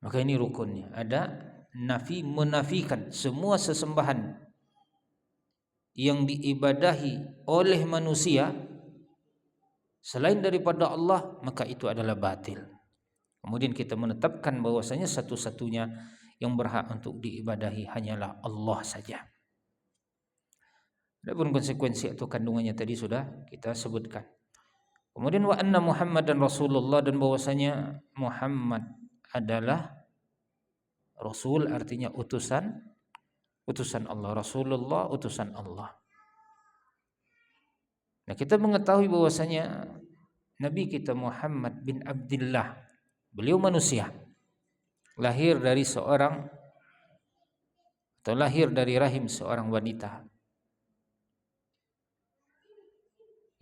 Maka ini rukunnya, ada nafi, menafikan semua sesembahan yang diibadahi oleh manusia selain daripada Allah, maka itu adalah batil. Kemudian kita menetapkan bahwasanya satu-satunya yang berhak untuk diibadahi hanyalah Allah saja. Adapun konsekuensi atau kandungannya tadi sudah kita sebutkan. Kemudian wa anna Muhammadan Rasulullah, dan bahwasanya Muhammad adalah Rasul, artinya utusan Allah. Rasulullah, utusan Allah. Nah, kita mengetahui bahwasanya Nabi kita Muhammad bin Abdullah, beliau manusia, lahir dari rahim seorang wanita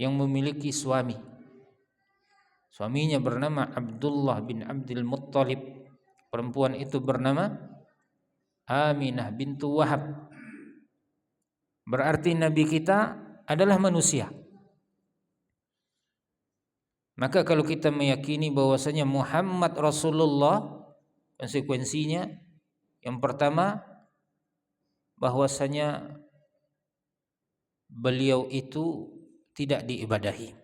yang memiliki suami. Suaminya bernama Abdullah bin Abdul Muttalib. Perempuan itu bernama Aminah bintu Wahab. berarti Nabi kita adalah manusia. Maka kalau kita meyakini bahwasanya Muhammad Rasulullah, konsekuensinya yang pertama bahwasanya beliau itu tidak diibadahi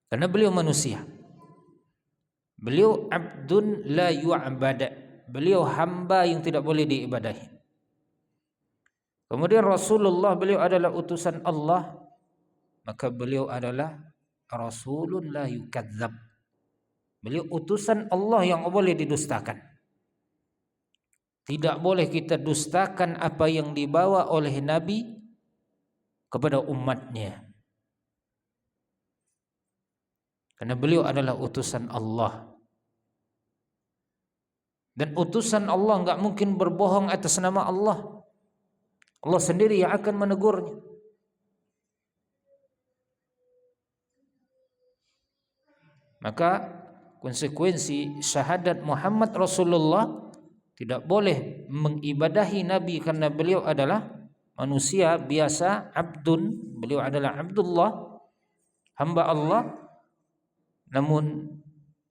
karena beliau manusia. Beliau abdun la yu'bada, beliau hamba yang tidak boleh diibadahi. Kemudian Rasulullah, beliau adalah utusan Allah, maka beliau adalah rasulun la yukadzab, beliau utusan Allah yang boleh didustakan. Tidak boleh kita dustakan apa yang dibawa oleh Nabi kepada umatnya, karena beliau adalah utusan Allah. Dan utusan Allah enggak mungkin berbohong atas nama Allah. Allah sendiri yang akan menegurnya. Maka konsekuensi syahadat Muhammad Rasulullah, tidak boleh mengibadahi Nabi karena beliau adalah manusia biasa, abdun, beliau adalah Abdullah, hamba Allah. Namun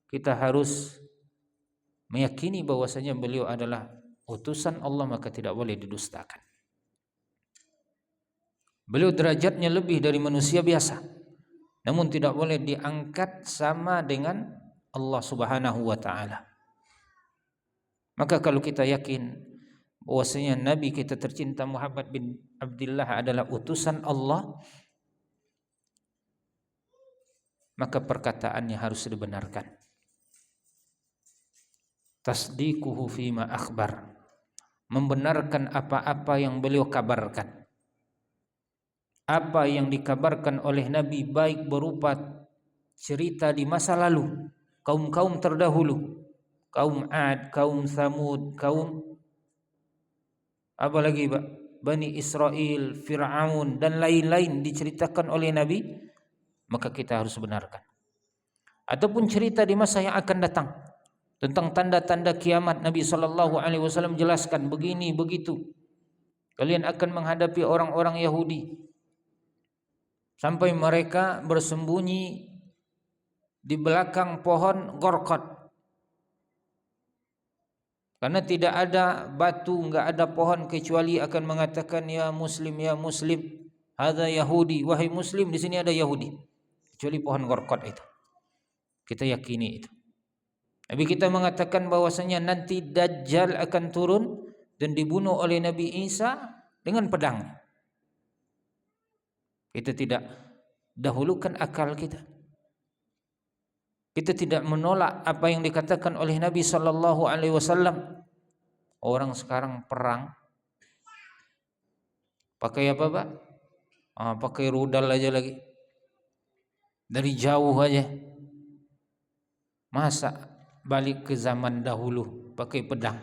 kita harus meyakini bahwasanya beliau adalah utusan Allah, maka tidak boleh didustakan. Beliau derajatnya lebih dari manusia biasa, namun tidak boleh diangkat sama dengan Allah Subhanahu wa taala. Maka kalau kita yakin bahwasanya Nabi kita tercinta Muhammad bin Abdullah adalah utusan Allah, maka perkataannya harus dibenarkan. Tasdiquhu fima akhbar, membenarkan apa-apa yang beliau kabarkan. Apa yang dikabarkan oleh Nabi baik berupa cerita di masa lalu, kaum-kaum terdahulu, kaum Ad, kaum Thamud, kaum apa lagi Pak? Bani Israel, Fir'aun dan lain-lain diceritakan oleh Nabi, maka kita harus benarkan. Ataupun cerita di masa yang akan datang tentang tanda-tanda kiamat, Nabi SAW jelaskan begini begitu. Kalian akan menghadapi orang-orang Yahudi sampai mereka bersembunyi di belakang pohon gorkot, karena tidak ada batu, enggak ada pohon kecuali akan mengatakan ya Muslim, ya Muslim, hadza Yahudi, wahai Muslim, di sini ada Yahudi, kecuali pohon gorkot itu. Kita yakini itu. Nabi kita mengatakan bahwasanya nanti Dajjal akan turun dan dibunuh oleh Nabi Isa dengan pedang. Kita tidak dahulukan akal kita. Kita tidak menolak apa yang dikatakan oleh Nabi sallallahu alaihi wasallam. Orang sekarang perang pakai apa, Pak? Pakai rudal aja lagi. Dari jauh aja. Masa balik ke zaman dahulu pakai pedang?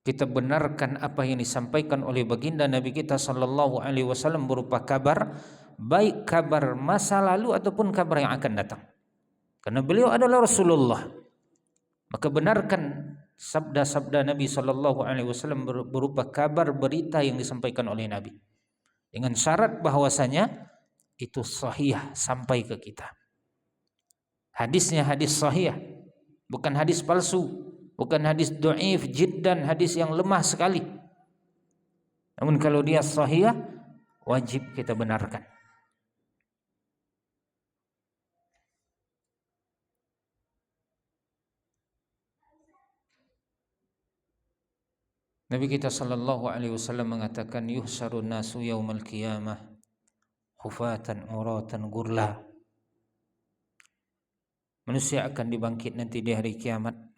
Kita benarkan apa yang disampaikan oleh baginda Nabi kita sallallahu alaihi wasallam berupa kabar, baik kabar masa lalu ataupun kabar yang akan datang. Karena beliau adalah Rasulullah. Maka benarkan sabda-sabda Nabi sallallahu alaihi wasallam berupa kabar berita yang disampaikan oleh Nabi. Dengan syarat bahwasanya itu sahih sampai ke kita. Hadisnya hadis sahih, bukan hadis palsu. Bukan hadis dhaif jiddan, hadis yang lemah sekali. Namun kalau dia sahih, wajib kita benarkan. Nabi kita sallallahu alaihi wasallam mengatakan yuhsarun nasu yaumal qiyamah hufatan uratan gurla. Manusia akan dibangkit nanti di hari kiamat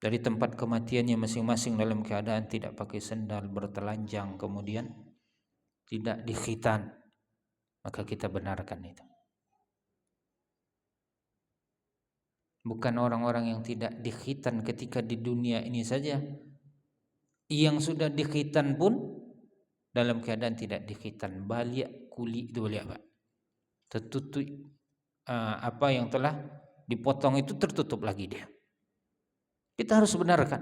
dari tempat kematiannya masing-masing dalam keadaan tidak pakai sendal, bertelanjang, kemudian tidak dikhitan. Maka kita benarkan itu. Bukan orang-orang yang tidak dikhitan ketika di dunia ini saja, yang sudah dikhitan pun dalam keadaan tidak dikhitan, balik kulit itu balik apa? Tertutup, apa yang telah dipotong itu tertutup lagi dia. Kita harus benarkan.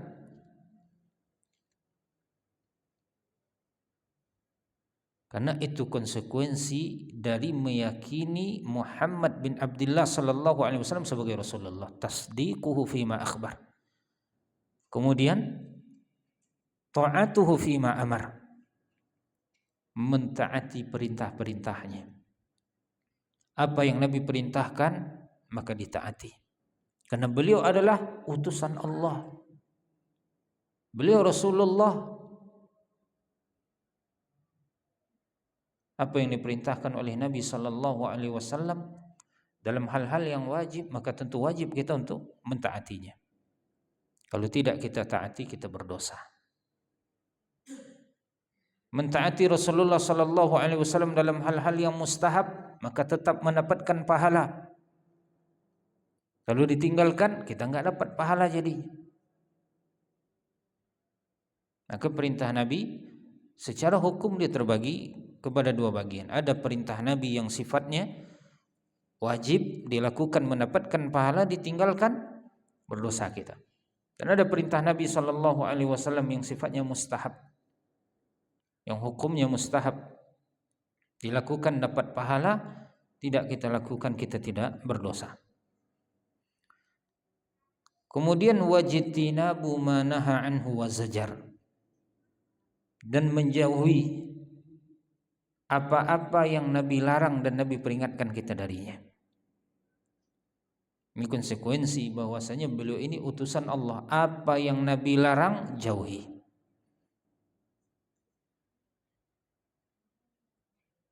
Karena itu konsekuensi dari meyakini Muhammad bin Abdullah sallallahu alaihi wasallam sebagai Rasulullah, tasdiquhu fima akhbar. Kemudian ta'atuhu fima amar, mentaati perintah-perintahnya. Apa yang Nabi perintahkan maka ditaati. Karena beliau adalah utusan Allah. Beliau Rasulullah. Apa yang diperintahkan oleh Nabi sallallahu alaihi wasallam dalam hal-hal yang wajib, maka tentu wajib kita untuk mentaatinya. Kalau tidak kita taati, kita berdosa. Mentaati Rasulullah sallallahu alaihi wasallam dalam hal-hal yang mustahab, maka tetap mendapatkan pahala. Kalau ditinggalkan, kita enggak dapat pahala jadinya. Maka perintah Nabi secara hukum dia terbagi kepada dua bagian. Ada perintah Nabi yang sifatnya wajib dilakukan mendapatkan pahala, ditinggalkan berdosa kita. Dan ada perintah Nabi sallallahu alaihi wasallam yang sifatnya mustahab, yang hukumnya mustahab, dilakukan dapat pahala, tidak kita lakukan kita tidak berdosa. Kemudian wajtinabu ma naha anhu wa zajar, dan menjauhi apa-apa yang Nabi larang dan Nabi peringatkan kita darinya. Ini konsekuensi bahwasanya beliau ini utusan Allah. Apa yang Nabi larang, jauhi.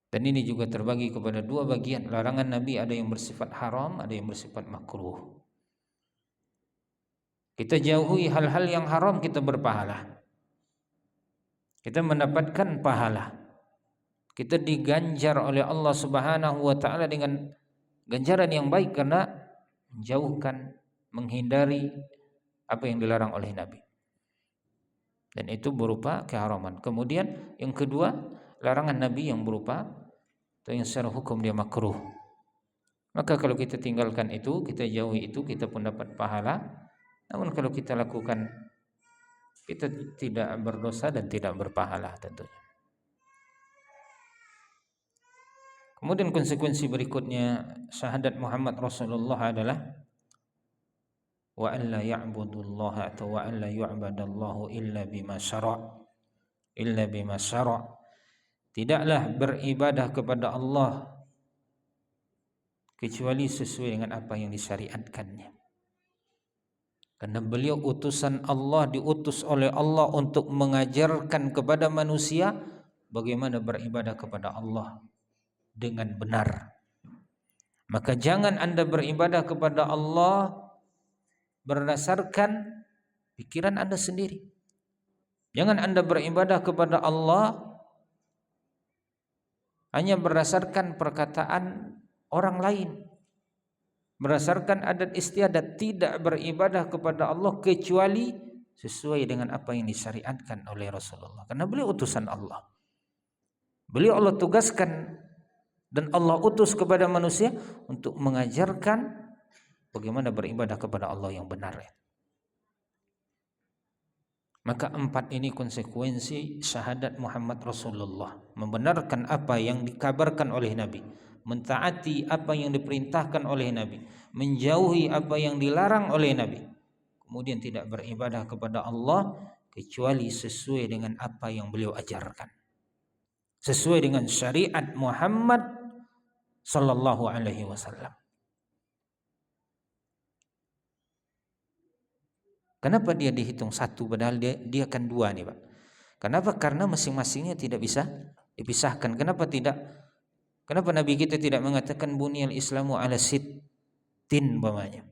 Dan ini juga terbagi kepada dua bagian. Larangan Nabi ada yang bersifat haram, ada yang bersifat makruh. Kita jauhi hal-hal yang haram, kita berpahala. Kita mendapatkan pahala. Kita diganjar oleh Allah Subhanahu wa taala dengan ganjaran yang baik karena menjauhkan, menghindari apa yang dilarang oleh Nabi. Dan itu berupa keharaman. Kemudian yang kedua, larangan Nabi yang berupa atau yang secara hukum dia makruh. Maka kalau kita tinggalkan itu, kita jauhi itu, kita pun dapat pahala. Namun kalau kita lakukan, kita tidak berdosa dan tidak berpahala tentunya. Kemudian konsekuensi berikutnya syahadat Muhammad Rasulullah adalah wa an la ya'budullaha atau wa an la yu'badallahu illa bima syara', illa bima syara'. Tidaklah beribadah kepada Allah kecuali sesuai dengan apa yang disyariatkannya. Karena beliau utusan Allah, diutus oleh Allah untuk mengajarkan kepada manusia bagaimana beribadah kepada Allah dengan benar. Maka jangan Anda beribadah kepada Allah berdasarkan pikiran Anda sendiri. Jangan Anda beribadah kepada Allah hanya berdasarkan perkataan orang lain, berdasarkan adat istiadat. Tidak beribadah kepada Allah kecuali sesuai dengan apa yang disyariatkan oleh Rasulullah. Karena beliau utusan Allah. Beliau Allah tugaskan dan Allah utus kepada manusia untuk mengajarkan bagaimana beribadah kepada Allah yang benar. Maka empat ini konsekuensi syahadat Muhammad Rasulullah. Membenarkan apa yang dikabarkan oleh Nabi, mentaati apa yang diperintahkan oleh Nabi, menjauhi apa yang dilarang oleh Nabi, kemudian tidak beribadah kepada Allah kecuali sesuai dengan apa yang beliau ajarkan, sesuai dengan syariat Muhammad sallallahu alaihi wasallam. Kenapa dia dihitung satu padahal dia kan dua nih Pak? Kenapa? Karena masing-masingnya tidak bisa dipisahkan. Kenapa Nabi kita tidak mengatakan bunyal Islamu ala sittin umpamanya?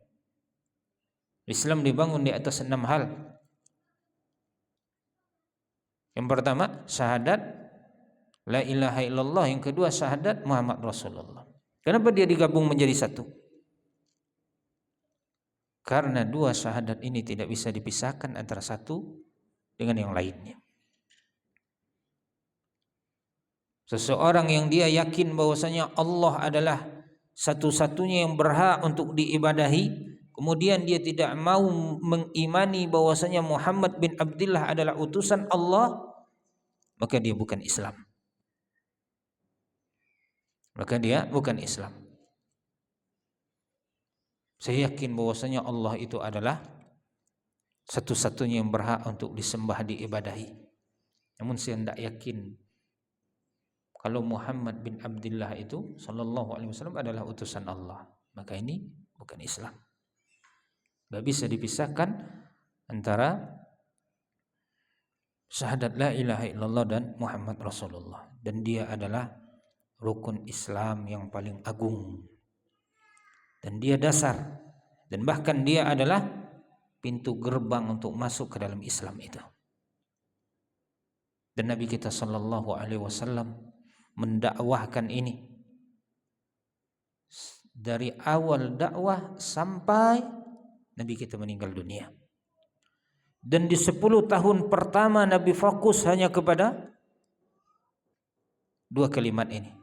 Islam dibangun di atas 6 hal. Yang pertama syahadat la ilaha illallah, yang kedua syahadat Muhammad Rasulullah. Kenapa dia digabung menjadi satu? Karena dua syahadat ini tidak bisa dipisahkan antara satu dengan yang lainnya. Seseorang yang dia yakin bahwasanya Allah adalah satu-satunya yang berhak untuk diibadahi, kemudian dia tidak mau mengimani bahwasanya Muhammad bin Abdullah adalah utusan Allah, maka dia bukan Islam. maka dia bukan Islam. Saya yakin bahwasanya Allah itu adalah satu-satunya yang berhak untuk disembah, diibadahi. Namun saya tidak yakin kalau Muhammad bin Abdullah itu sallallahu alaihi wasallam adalah utusan Allah. Maka ini bukan Islam. Tidak bisa dipisahkan antara syahadat la ilaha illallah dan Muhammad Rasulullah. Dan dia adalah rukun Islam yang paling agung. Dan dia dasar. Dan bahkan dia adalah pintu gerbang untuk masuk ke dalam Islam itu. Dan Nabi kita sallallahu alaihi wasallam mendakwahkan ini dari awal dakwah sampai Nabi kita meninggal dunia. Dan di 10 tahun pertama Nabi fokus hanya kepada 2 kalimat ini.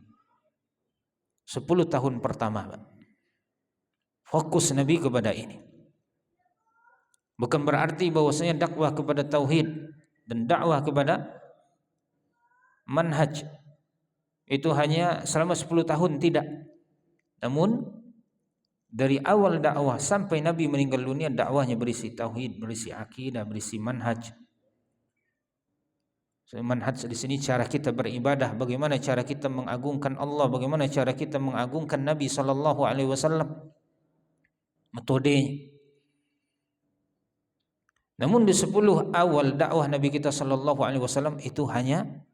10 tahun pertama fokus Nabi kepada ini. Bukan berarti bahwasanya dakwah kepada tauhid dan dakwah kepada manhaj itu hanya selama 10 tahun, tidak. Namun dari awal dakwah sampai Nabi meninggal dunia, dakwahnya berisi tauhid, berisi akidah, berisi manhaj. Manhaj di sini cara kita beribadah, bagaimana cara kita mengagungkan Allah, bagaimana cara kita mengagungkan Nabi sallallahu alaihi wasallam. Metode. Namun di 10 awal dakwah Nabi kita sallallahu alaihi wasallam itu hanya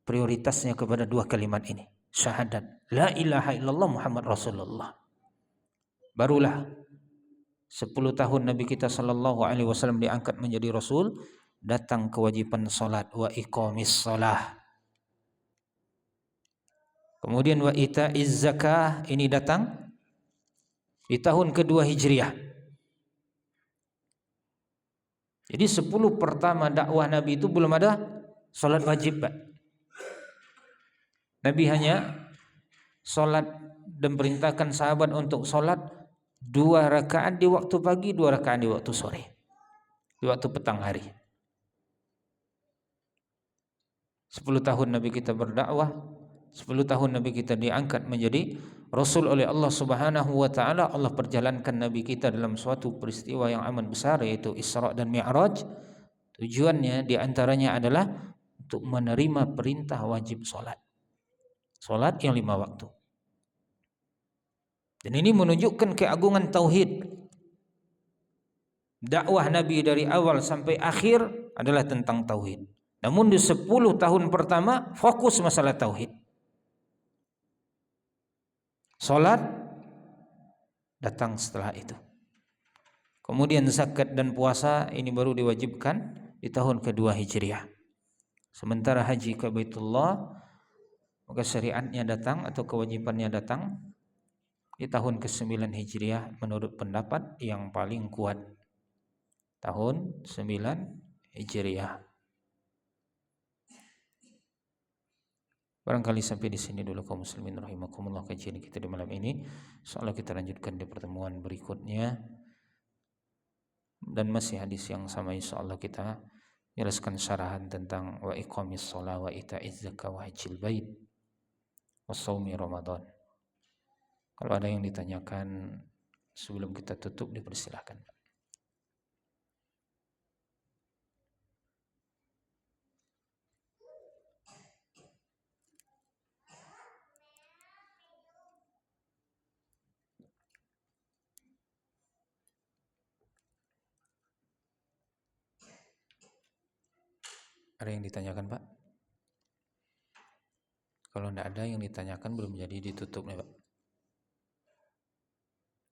prioritasnya kepada 2 kalimat ini. Syahadat la ilaha illallah Muhammad Rasulullah. Barulah 10 tahun Nabi kita sallallahu alaihi wasallam diangkat menjadi rasul, datang kewajiban salat wa iqamis shalah. Kemudian wa itaiz zakah, ini datang di tahun kedua Hijriah. Jadi 10 pertama dakwah Nabi itu belum ada salat wajib, Pak. Nabi hanya salat dan perintahkan sahabat untuk salat 2 rakaat di waktu pagi, 2 rakaat di waktu sore, di waktu petang hari. 10 tahun Nabi kita berdakwah, 10 tahun Nabi kita diangkat menjadi Rasul oleh Allah Subhanahu wa ta'ala. Allah perjalankan Nabi kita dalam suatu peristiwa yang amat besar, yaitu Isra dan Mi'raj. Tujuannya diantaranya adalah untuk menerima perintah wajib salat, salat yang 5 waktu. Dan ini menunjukkan keagungan tauhid. Dakwah Nabi dari awal sampai akhir adalah tentang tauhid. Namun di 10 tahun pertama fokus masalah tauhid. Salat datang setelah itu. Kemudian zakat dan puasa ini baru diwajibkan di tahun kedua Hijriah. Sementara haji ke Baitullah, maka syariatnya datang atau kewajibannya datang di tahun ke-9 Hijriah menurut pendapat yang paling kuat. Tahun 9 Hijriah. Barangkali sampai di sini dulu kaum muslimin rahimakumullah kajian kita di malam ini. Insyaallah kita lanjutkan di pertemuan berikutnya. Dan masih hadis yang sama, insyaallah kita jelaskan syarahan tentang wa iqamis shalah wa ita'iz zakah wa hajjil bait wa shaumi Ramadan. Kalau ada yang ditanyakan sebelum kita tutup, dipersilahkan. Ada yang ditanyakan, Pak? Kalau tidak ada yang ditanyakan, belum jadi ditutup nih, Pak.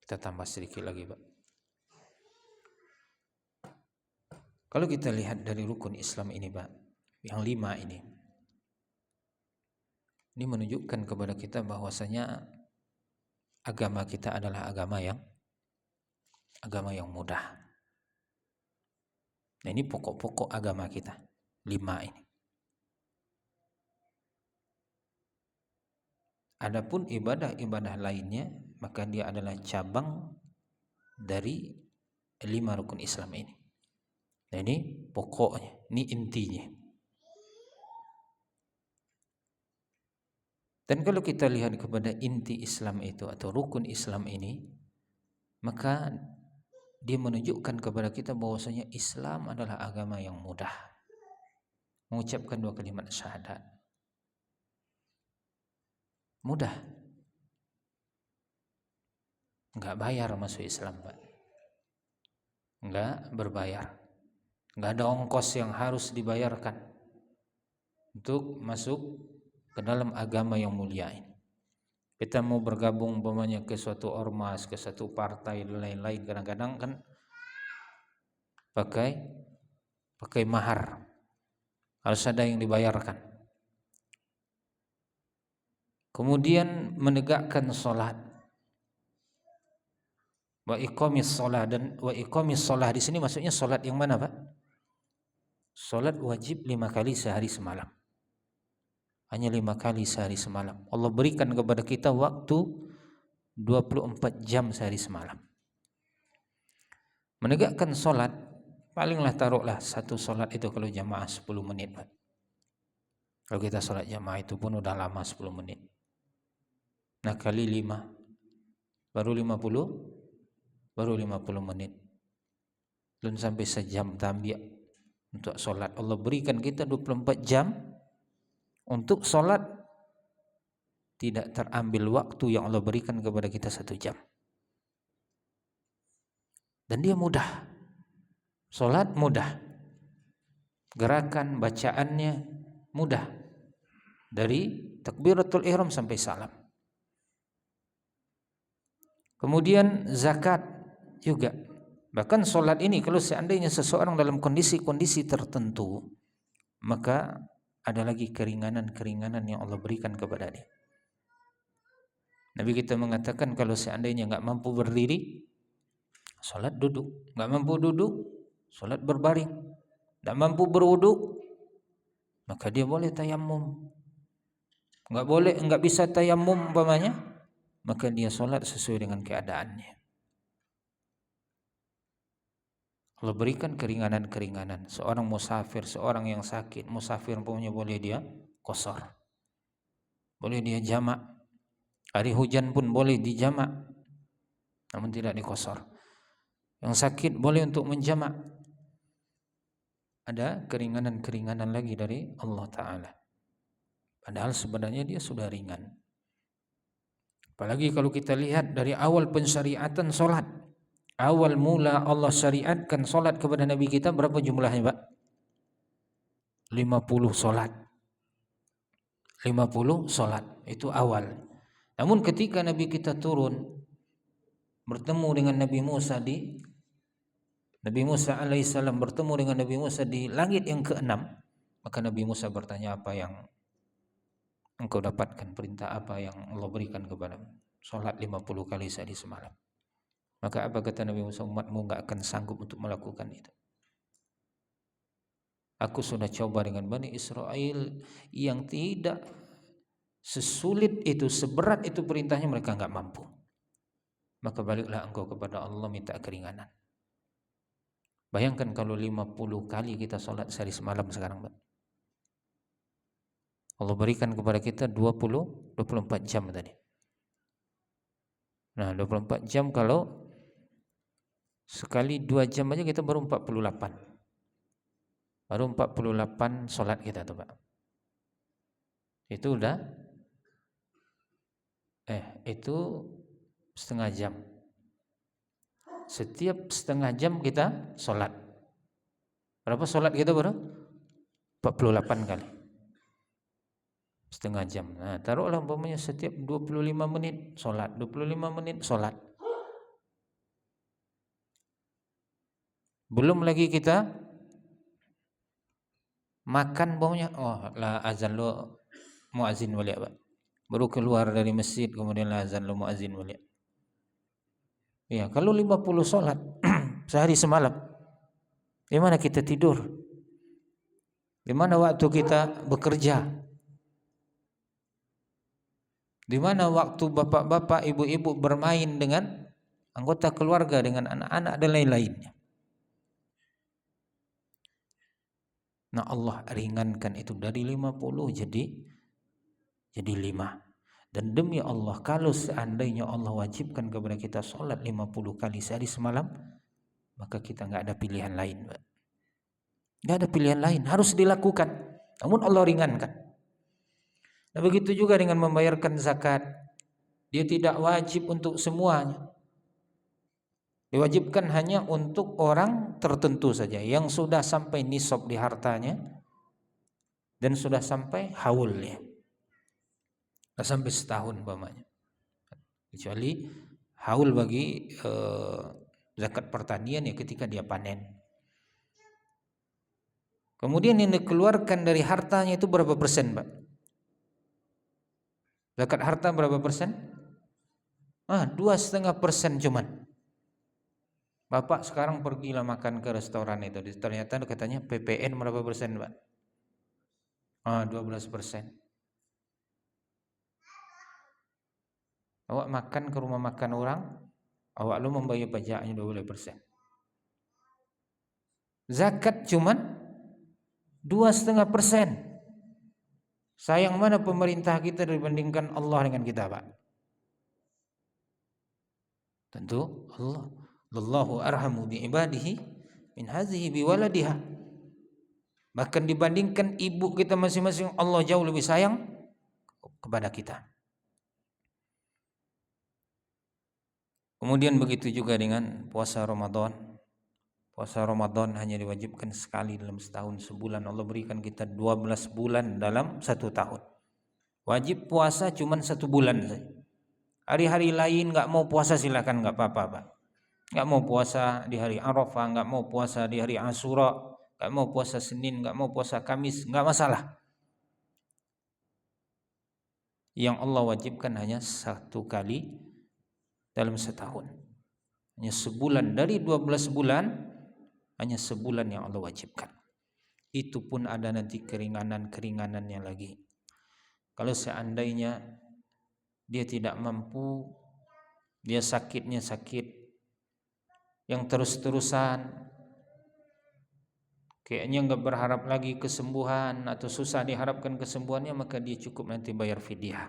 Kita tambah sedikit lagi, Pak. Kalau kita lihat dari rukun Islam ini, Pak, yang 5 ini menunjukkan kepada kita bahwasanya agama kita adalah agama yang mudah. Nah, ini pokok-pokok agama kita, 5 ini. Adapun ibadah-ibadah lainnya, maka dia adalah cabang dari 5 rukun Islam ini. Nah, ini pokoknya, ini intinya. Dan kalau kita lihat kepada inti Islam itu atau rukun Islam ini, maka dia menunjukkan kepada kita bahwasanya Islam adalah agama yang mudah. Mengucapkan 2 kalimat syahadat mudah, nggak bayar masuk Islam, Pak. Nggak berbayar, nggak ada ongkos yang harus dibayarkan untuk masuk ke dalam agama yang mulia ini. Kita mau bergabung umpamanya ke suatu ormas, ke satu partai dan lain-lain, kadang-kadang kan pakai mahar, harus ada yang dibayarkan. Kemudian menegakkan sholat, wa iqamis sholat, dan wa iqamis sholat di sini maksudnya sholat yang mana, Pak? Sholat wajib 5 kali sehari semalam, hanya 5 kali sehari semalam. Allah berikan kepada kita waktu 24 jam sehari semalam. Menegakkan sholat, palinglah taruhlah satu sholat itu kalau jamaah 10 menit, Pak. Kalau kita sholat jamaah itu pun udah lama 10 menit. Nah kali 5 baru 50 menit. Belum sampai sejam tambah untuk sholat. Allah berikan kita 24 jam untuk sholat, tidak terambil waktu yang Allah berikan kepada kita 1 jam. Dan dia mudah, sholat mudah, gerakan bacaannya mudah, dari takbiratul ihram sampai salam. Kemudian zakat juga. Bahkan sholat ini kalau seandainya seseorang dalam kondisi-kondisi tertentu, maka ada lagi keringanan-keringanan yang Allah berikan kepada dia. Nabi kita mengatakan kalau seandainya nggak mampu berdiri, sholat duduk. Nggak mampu duduk, sholat berbaring. Nggak mampu berwudu, maka dia boleh tayamum. Nggak bisa tayamum umpamanya, maka dia sholat sesuai dengan keadaannya. Allah berikan keringanan-keringanan. Seorang musafir, seorang yang sakit, musafir punya boleh dia qashar, boleh dia jamak. Hari hujan pun boleh dijamak, namun tidak diqashar. Yang sakit boleh untuk menjamak. Ada keringanan-keringanan lagi dari Allah Ta'ala, padahal sebenarnya dia sudah ringan. Apalagi kalau kita lihat dari awal pensyariatan sholat, awal mula Allah syariatkan sholat kepada Nabi kita, berapa jumlahnya, Pak? 50 sholat. 50 sholat itu awal. Namun ketika Nabi kita turun bertemu dengan Nabi Musa alaihissalam bertemu dengan Nabi Musa di langit yang ke-6, maka Nabi Musa bertanya, apa yang engkau dapatkan, perintah apa yang Allah berikan kepadamu? Sholat 50 kali sehari semalam. Maka apa kata Nabi Musa? Umatmu gak akan sanggup untuk melakukan itu. Aku sudah coba dengan Bani Israel yang tidak sesulit itu, seberat itu perintahnya, mereka gak mampu. Maka baliklah engkau kepada Allah minta keringanan. Bayangkan kalau 50 kali kita sholat sehari semalam sekarang, Pak. Allah berikan kepada kita 24 jam tadi. Nah 24 jam, kalau sekali 2 jam aja kita baru 48. Baru 48 sholat kita tuh, Pak. Itu udah itu setengah jam. Setiap setengah jam kita sholat. Berapa sholat kita baru? 48 kali. Setengah jam. Nah, taruhlah umpamanya setiap 25 menit sholat, 25 menit sholat. Belum lagi kita makan baunya, lah azan lo muazin wali, Pak. Baru keluar dari masjid kemudian lah azan lo muazin wali. Ya, kalau 50 sholat sehari semalam, di mana kita tidur? Di mana waktu kita bekerja? Di mana waktu bapak-bapak, ibu-ibu bermain dengan anggota keluarga, dengan anak-anak dan lain-lainnya? Nah Allah ringankan itu dari 50 jadi 5. Dan demi Allah, kalau seandainya Allah wajibkan kepada kita sholat 50 kali sehari semalam, maka kita nggak ada pilihan lain, Pak. Nggak ada pilihan lain, harus dilakukan. Namun Allah ringankan. Nah, begitu juga dengan membayarkan zakat. Dia tidak wajib untuk semuanya. Diwajibkan hanya untuk orang tertentu saja yang sudah sampai nisab di hartanya dan sudah sampai haulnya. Sampai setahun umpamanya. Kecuali haul bagi zakat pertanian ya ketika dia panen. Kemudian yang dikeluarkan dari hartanya itu berapa persen, Pak? Zakat harta berapa persen? 2,5% cuman. Bapak sekarang pergilah makan ke restoran itu, ternyata katanya PPN berapa persen, Pak? 12%. Awak makan ke rumah makan orang, awak lu membayar pajaknya 12%. Zakat cuman 2,5%. Sayang mana pemerintah kita dibandingkan Allah dengan kita, Pak? Tentu Allah. Wallahu arhamu bi ibadihi min hazihi bi waladiha. Bahkan dibandingkan ibu kita masing-masing, Allah jauh lebih sayang kepada kita. Kemudian begitu juga dengan puasa Ramadan. Puasa Ramadan hanya diwajibkan sekali dalam setahun, sebulan. Allah berikan kita 12 bulan dalam 1 tahun. Wajib puasa cuma 1 bulan saja. Hari-hari lain nggak mau puasa silakan, nggak apa-apa, Pak. Nggak mau puasa di hari Arafah, nggak mau puasa di hari Asyura, nggak mau puasa Senin, nggak mau puasa Kamis, nggak masalah. Yang Allah wajibkan hanya 1 kali dalam setahun. Hanya sebulan dari 12 bulan, hanya sebulan yang Allah wajibkan. Itu pun ada nanti keringanan-keringanannya lagi. Kalau seandainya dia tidak mampu, dia sakitnya sakit yang terus-terusan, kayaknya nggak berharap lagi kesembuhan atau susah diharapkan kesembuhannya, maka dia cukup nanti bayar fidyah.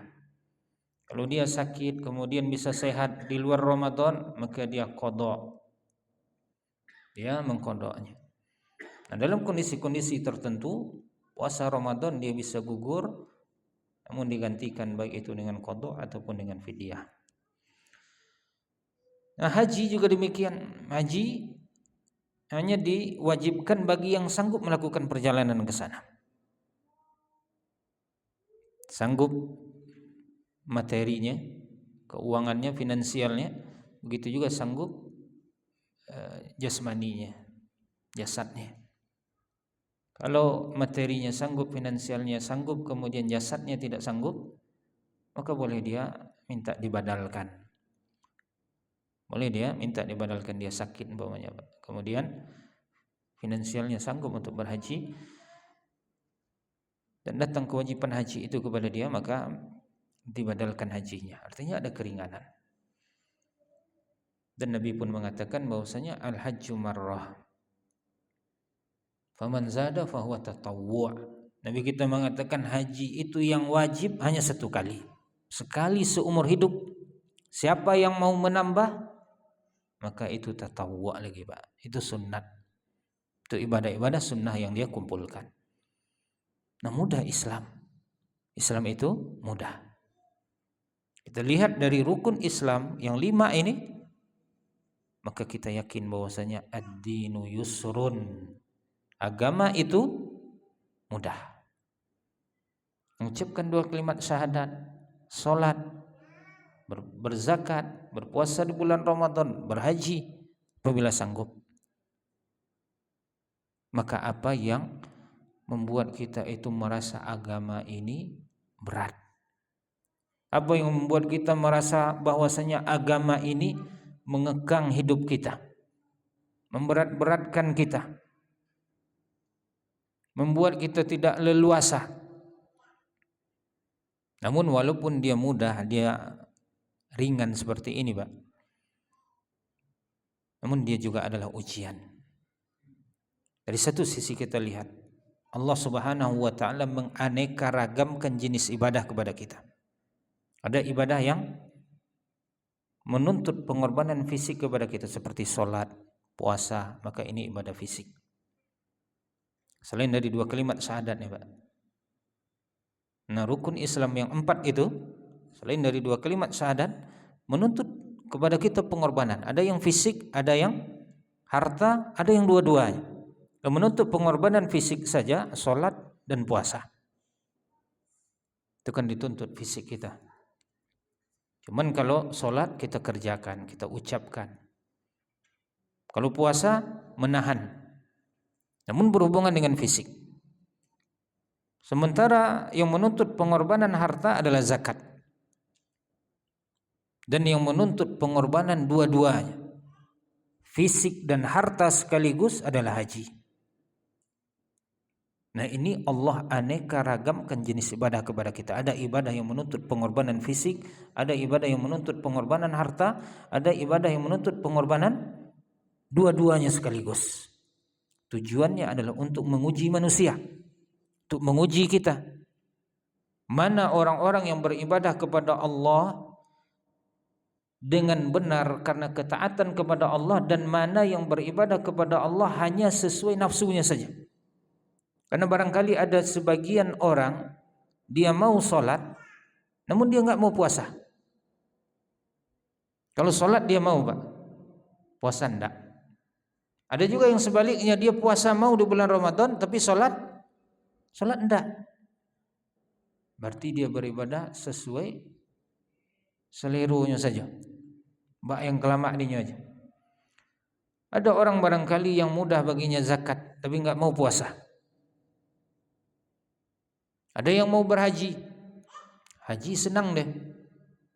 Kalau dia sakit kemudian bisa sehat di luar Ramadan, maka dia qadha. Dia mengqadanya. Nah, dalam kondisi-kondisi tertentu puasa Ramadan dia bisa gugur, namun digantikan baik itu dengan qadha ataupun dengan fidyah. Nah, haji juga demikian. Haji hanya diwajibkan bagi yang sanggup melakukan perjalanan ke sana. Sanggup materinya, keuangannya, finansialnya, begitu juga sanggup jasmaninya, jasadnya. Kalau materinya sanggup, finansialnya sanggup, kemudian jasadnya tidak sanggup, maka boleh dia minta dibadalkan. Boleh dia minta dibadalkan, dia sakit umpamanya, kemudian finansialnya sanggup untuk berhaji dan datang kewajiban haji itu kepada dia, maka dibadalkan hajinya. Artinya ada keringanan. Dan Nabi pun mengatakan bahwasanya al-hajju marrah, faman zada fahuwa tatawwu'. Nabi kita mengatakan haji itu yang wajib hanya 1 kali. Sekali seumur hidup. Siapa yang mau menambah, maka itu tatawwu' lagi, Pak. Itu sunnat. Itu ibadah-ibadah sunnah yang dia kumpulkan. Nah, mudah Islam. Islam itu mudah. Kita lihat dari rukun Islam yang 5 ini, maka kita yakin bahwasanya ad-dinu yusrun. Agama itu mudah. Mengucapkan 2 kalimat syahadat, salat, berzakat, berpuasa di bulan Ramadan, berhaji apabila sanggup. Maka apa yang membuat kita itu merasa agama ini berat? Apa yang membuat kita merasa bahwasanya agama ini mengekang hidup kita, memberat-beratkan kita, membuat kita tidak leluasa. Namun walaupun dia mudah, dia ringan seperti ini, Pak, namun dia juga adalah ujian. Dari satu sisi kita lihat Allah Subhanahu wa taala menganeka ragamkan jenis ibadah kepada kita. Ada ibadah yang menuntut pengorbanan fisik kepada kita seperti sholat, puasa, maka ini ibadah fisik. Selain dari 2 kalimat syahadat nih Pak. Nah, rukun Islam yang 4 itu selain dari 2 kalimat syahadat menuntut kepada kita pengorbanan. Ada yang fisik, ada yang harta, ada yang dua-duanya. Dan menuntut pengorbanan fisik saja sholat dan puasa. Itu kan dituntut fisik kita. Cuman kalau sholat kita kerjakan, kita ucapkan. Kalau puasa menahan, namun berhubungan dengan fisik. Sementara yang menuntut pengorbanan harta adalah zakat. Dan yang menuntut pengorbanan dua-duanya, fisik dan harta sekaligus, adalah haji. Nah, ini Allah aneka ragamkan jenis ibadah kepada kita. Ada ibadah yang menuntut pengorbanan fisik, ada ibadah yang menuntut pengorbanan harta, ada ibadah yang menuntut pengorbanan dua-duanya sekaligus. Tujuannya adalah untuk menguji manusia, untuk menguji kita. Mana orang-orang yang beribadah kepada Allah dengan benar karena ketaatan kepada Allah, dan mana yang beribadah kepada Allah hanya sesuai nafsunya saja. Karena barangkali ada sebagian orang dia mau sholat namun dia nggak mau puasa. Kalau sholat dia mau Pak, puasa enggak. Ada juga yang sebaliknya, dia puasa mau di bulan Ramadan tapi sholat enggak. Berarti dia beribadah sesuai seleronya saja, mbak yang kelamak dinya aja. Ada orang barangkali yang mudah baginya zakat tapi nggak mau puasa. Ada yang mau berhaji, haji senang deh,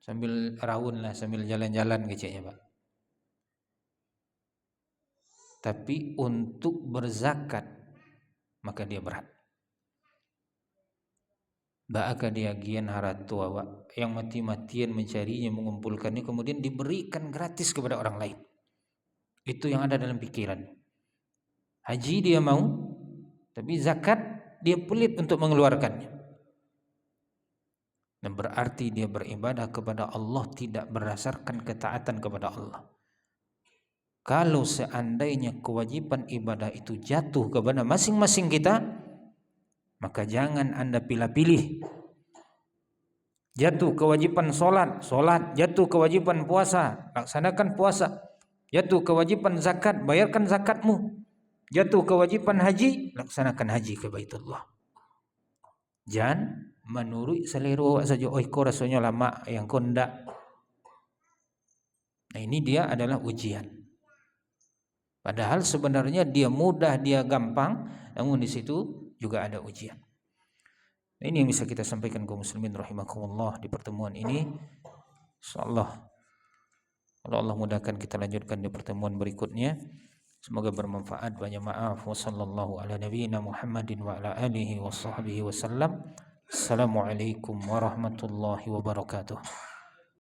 sambil raun lah, sambil jalan-jalan kecilnya Pak. Tapi untuk berzakat maka dia berat. Ba'aka dia gian haratu Pak, yang mati-matian mencarinya, mengumpulkannya, kemudian diberikan gratis kepada orang lain. Itu yang ada dalam pikiran. Haji dia mau, tapi zakat dia pelit untuk mengeluarkannya. Dan berarti dia beribadah kepada Allah tidak berdasarkan ketaatan kepada Allah. Kalau seandainya kewajiban ibadah itu jatuh kepada masing-masing kita, maka jangan Anda pilih-pilih. Jatuh kewajiban sholat, jatuh kewajiban puasa, laksanakan puasa. Jatuh kewajiban zakat, bayarkan zakatmu. Jatuh kewajiban haji, laksanakan haji ke Baitullah. Jangan menurut selera saja. Oh, kau rasanya lama, yang kau ndak. Nah, ini dia adalah ujian. Padahal sebenarnya dia mudah, dia gampang, namun di situ juga ada ujian. Nah, ini yang bisa kita sampaikan kaum muslimin rahimakumullah di pertemuan ini. Insyaallah kalau Allah mudahkan kita lanjutkan di pertemuan berikutnya. Semoga bermanfaat. Banyak maaf. Wassallallahu ala nabiyyina Muhammadin wa ala alihi wa sahbihi wasallam. Assalamualaikum warahmatullahi wabarakatuh.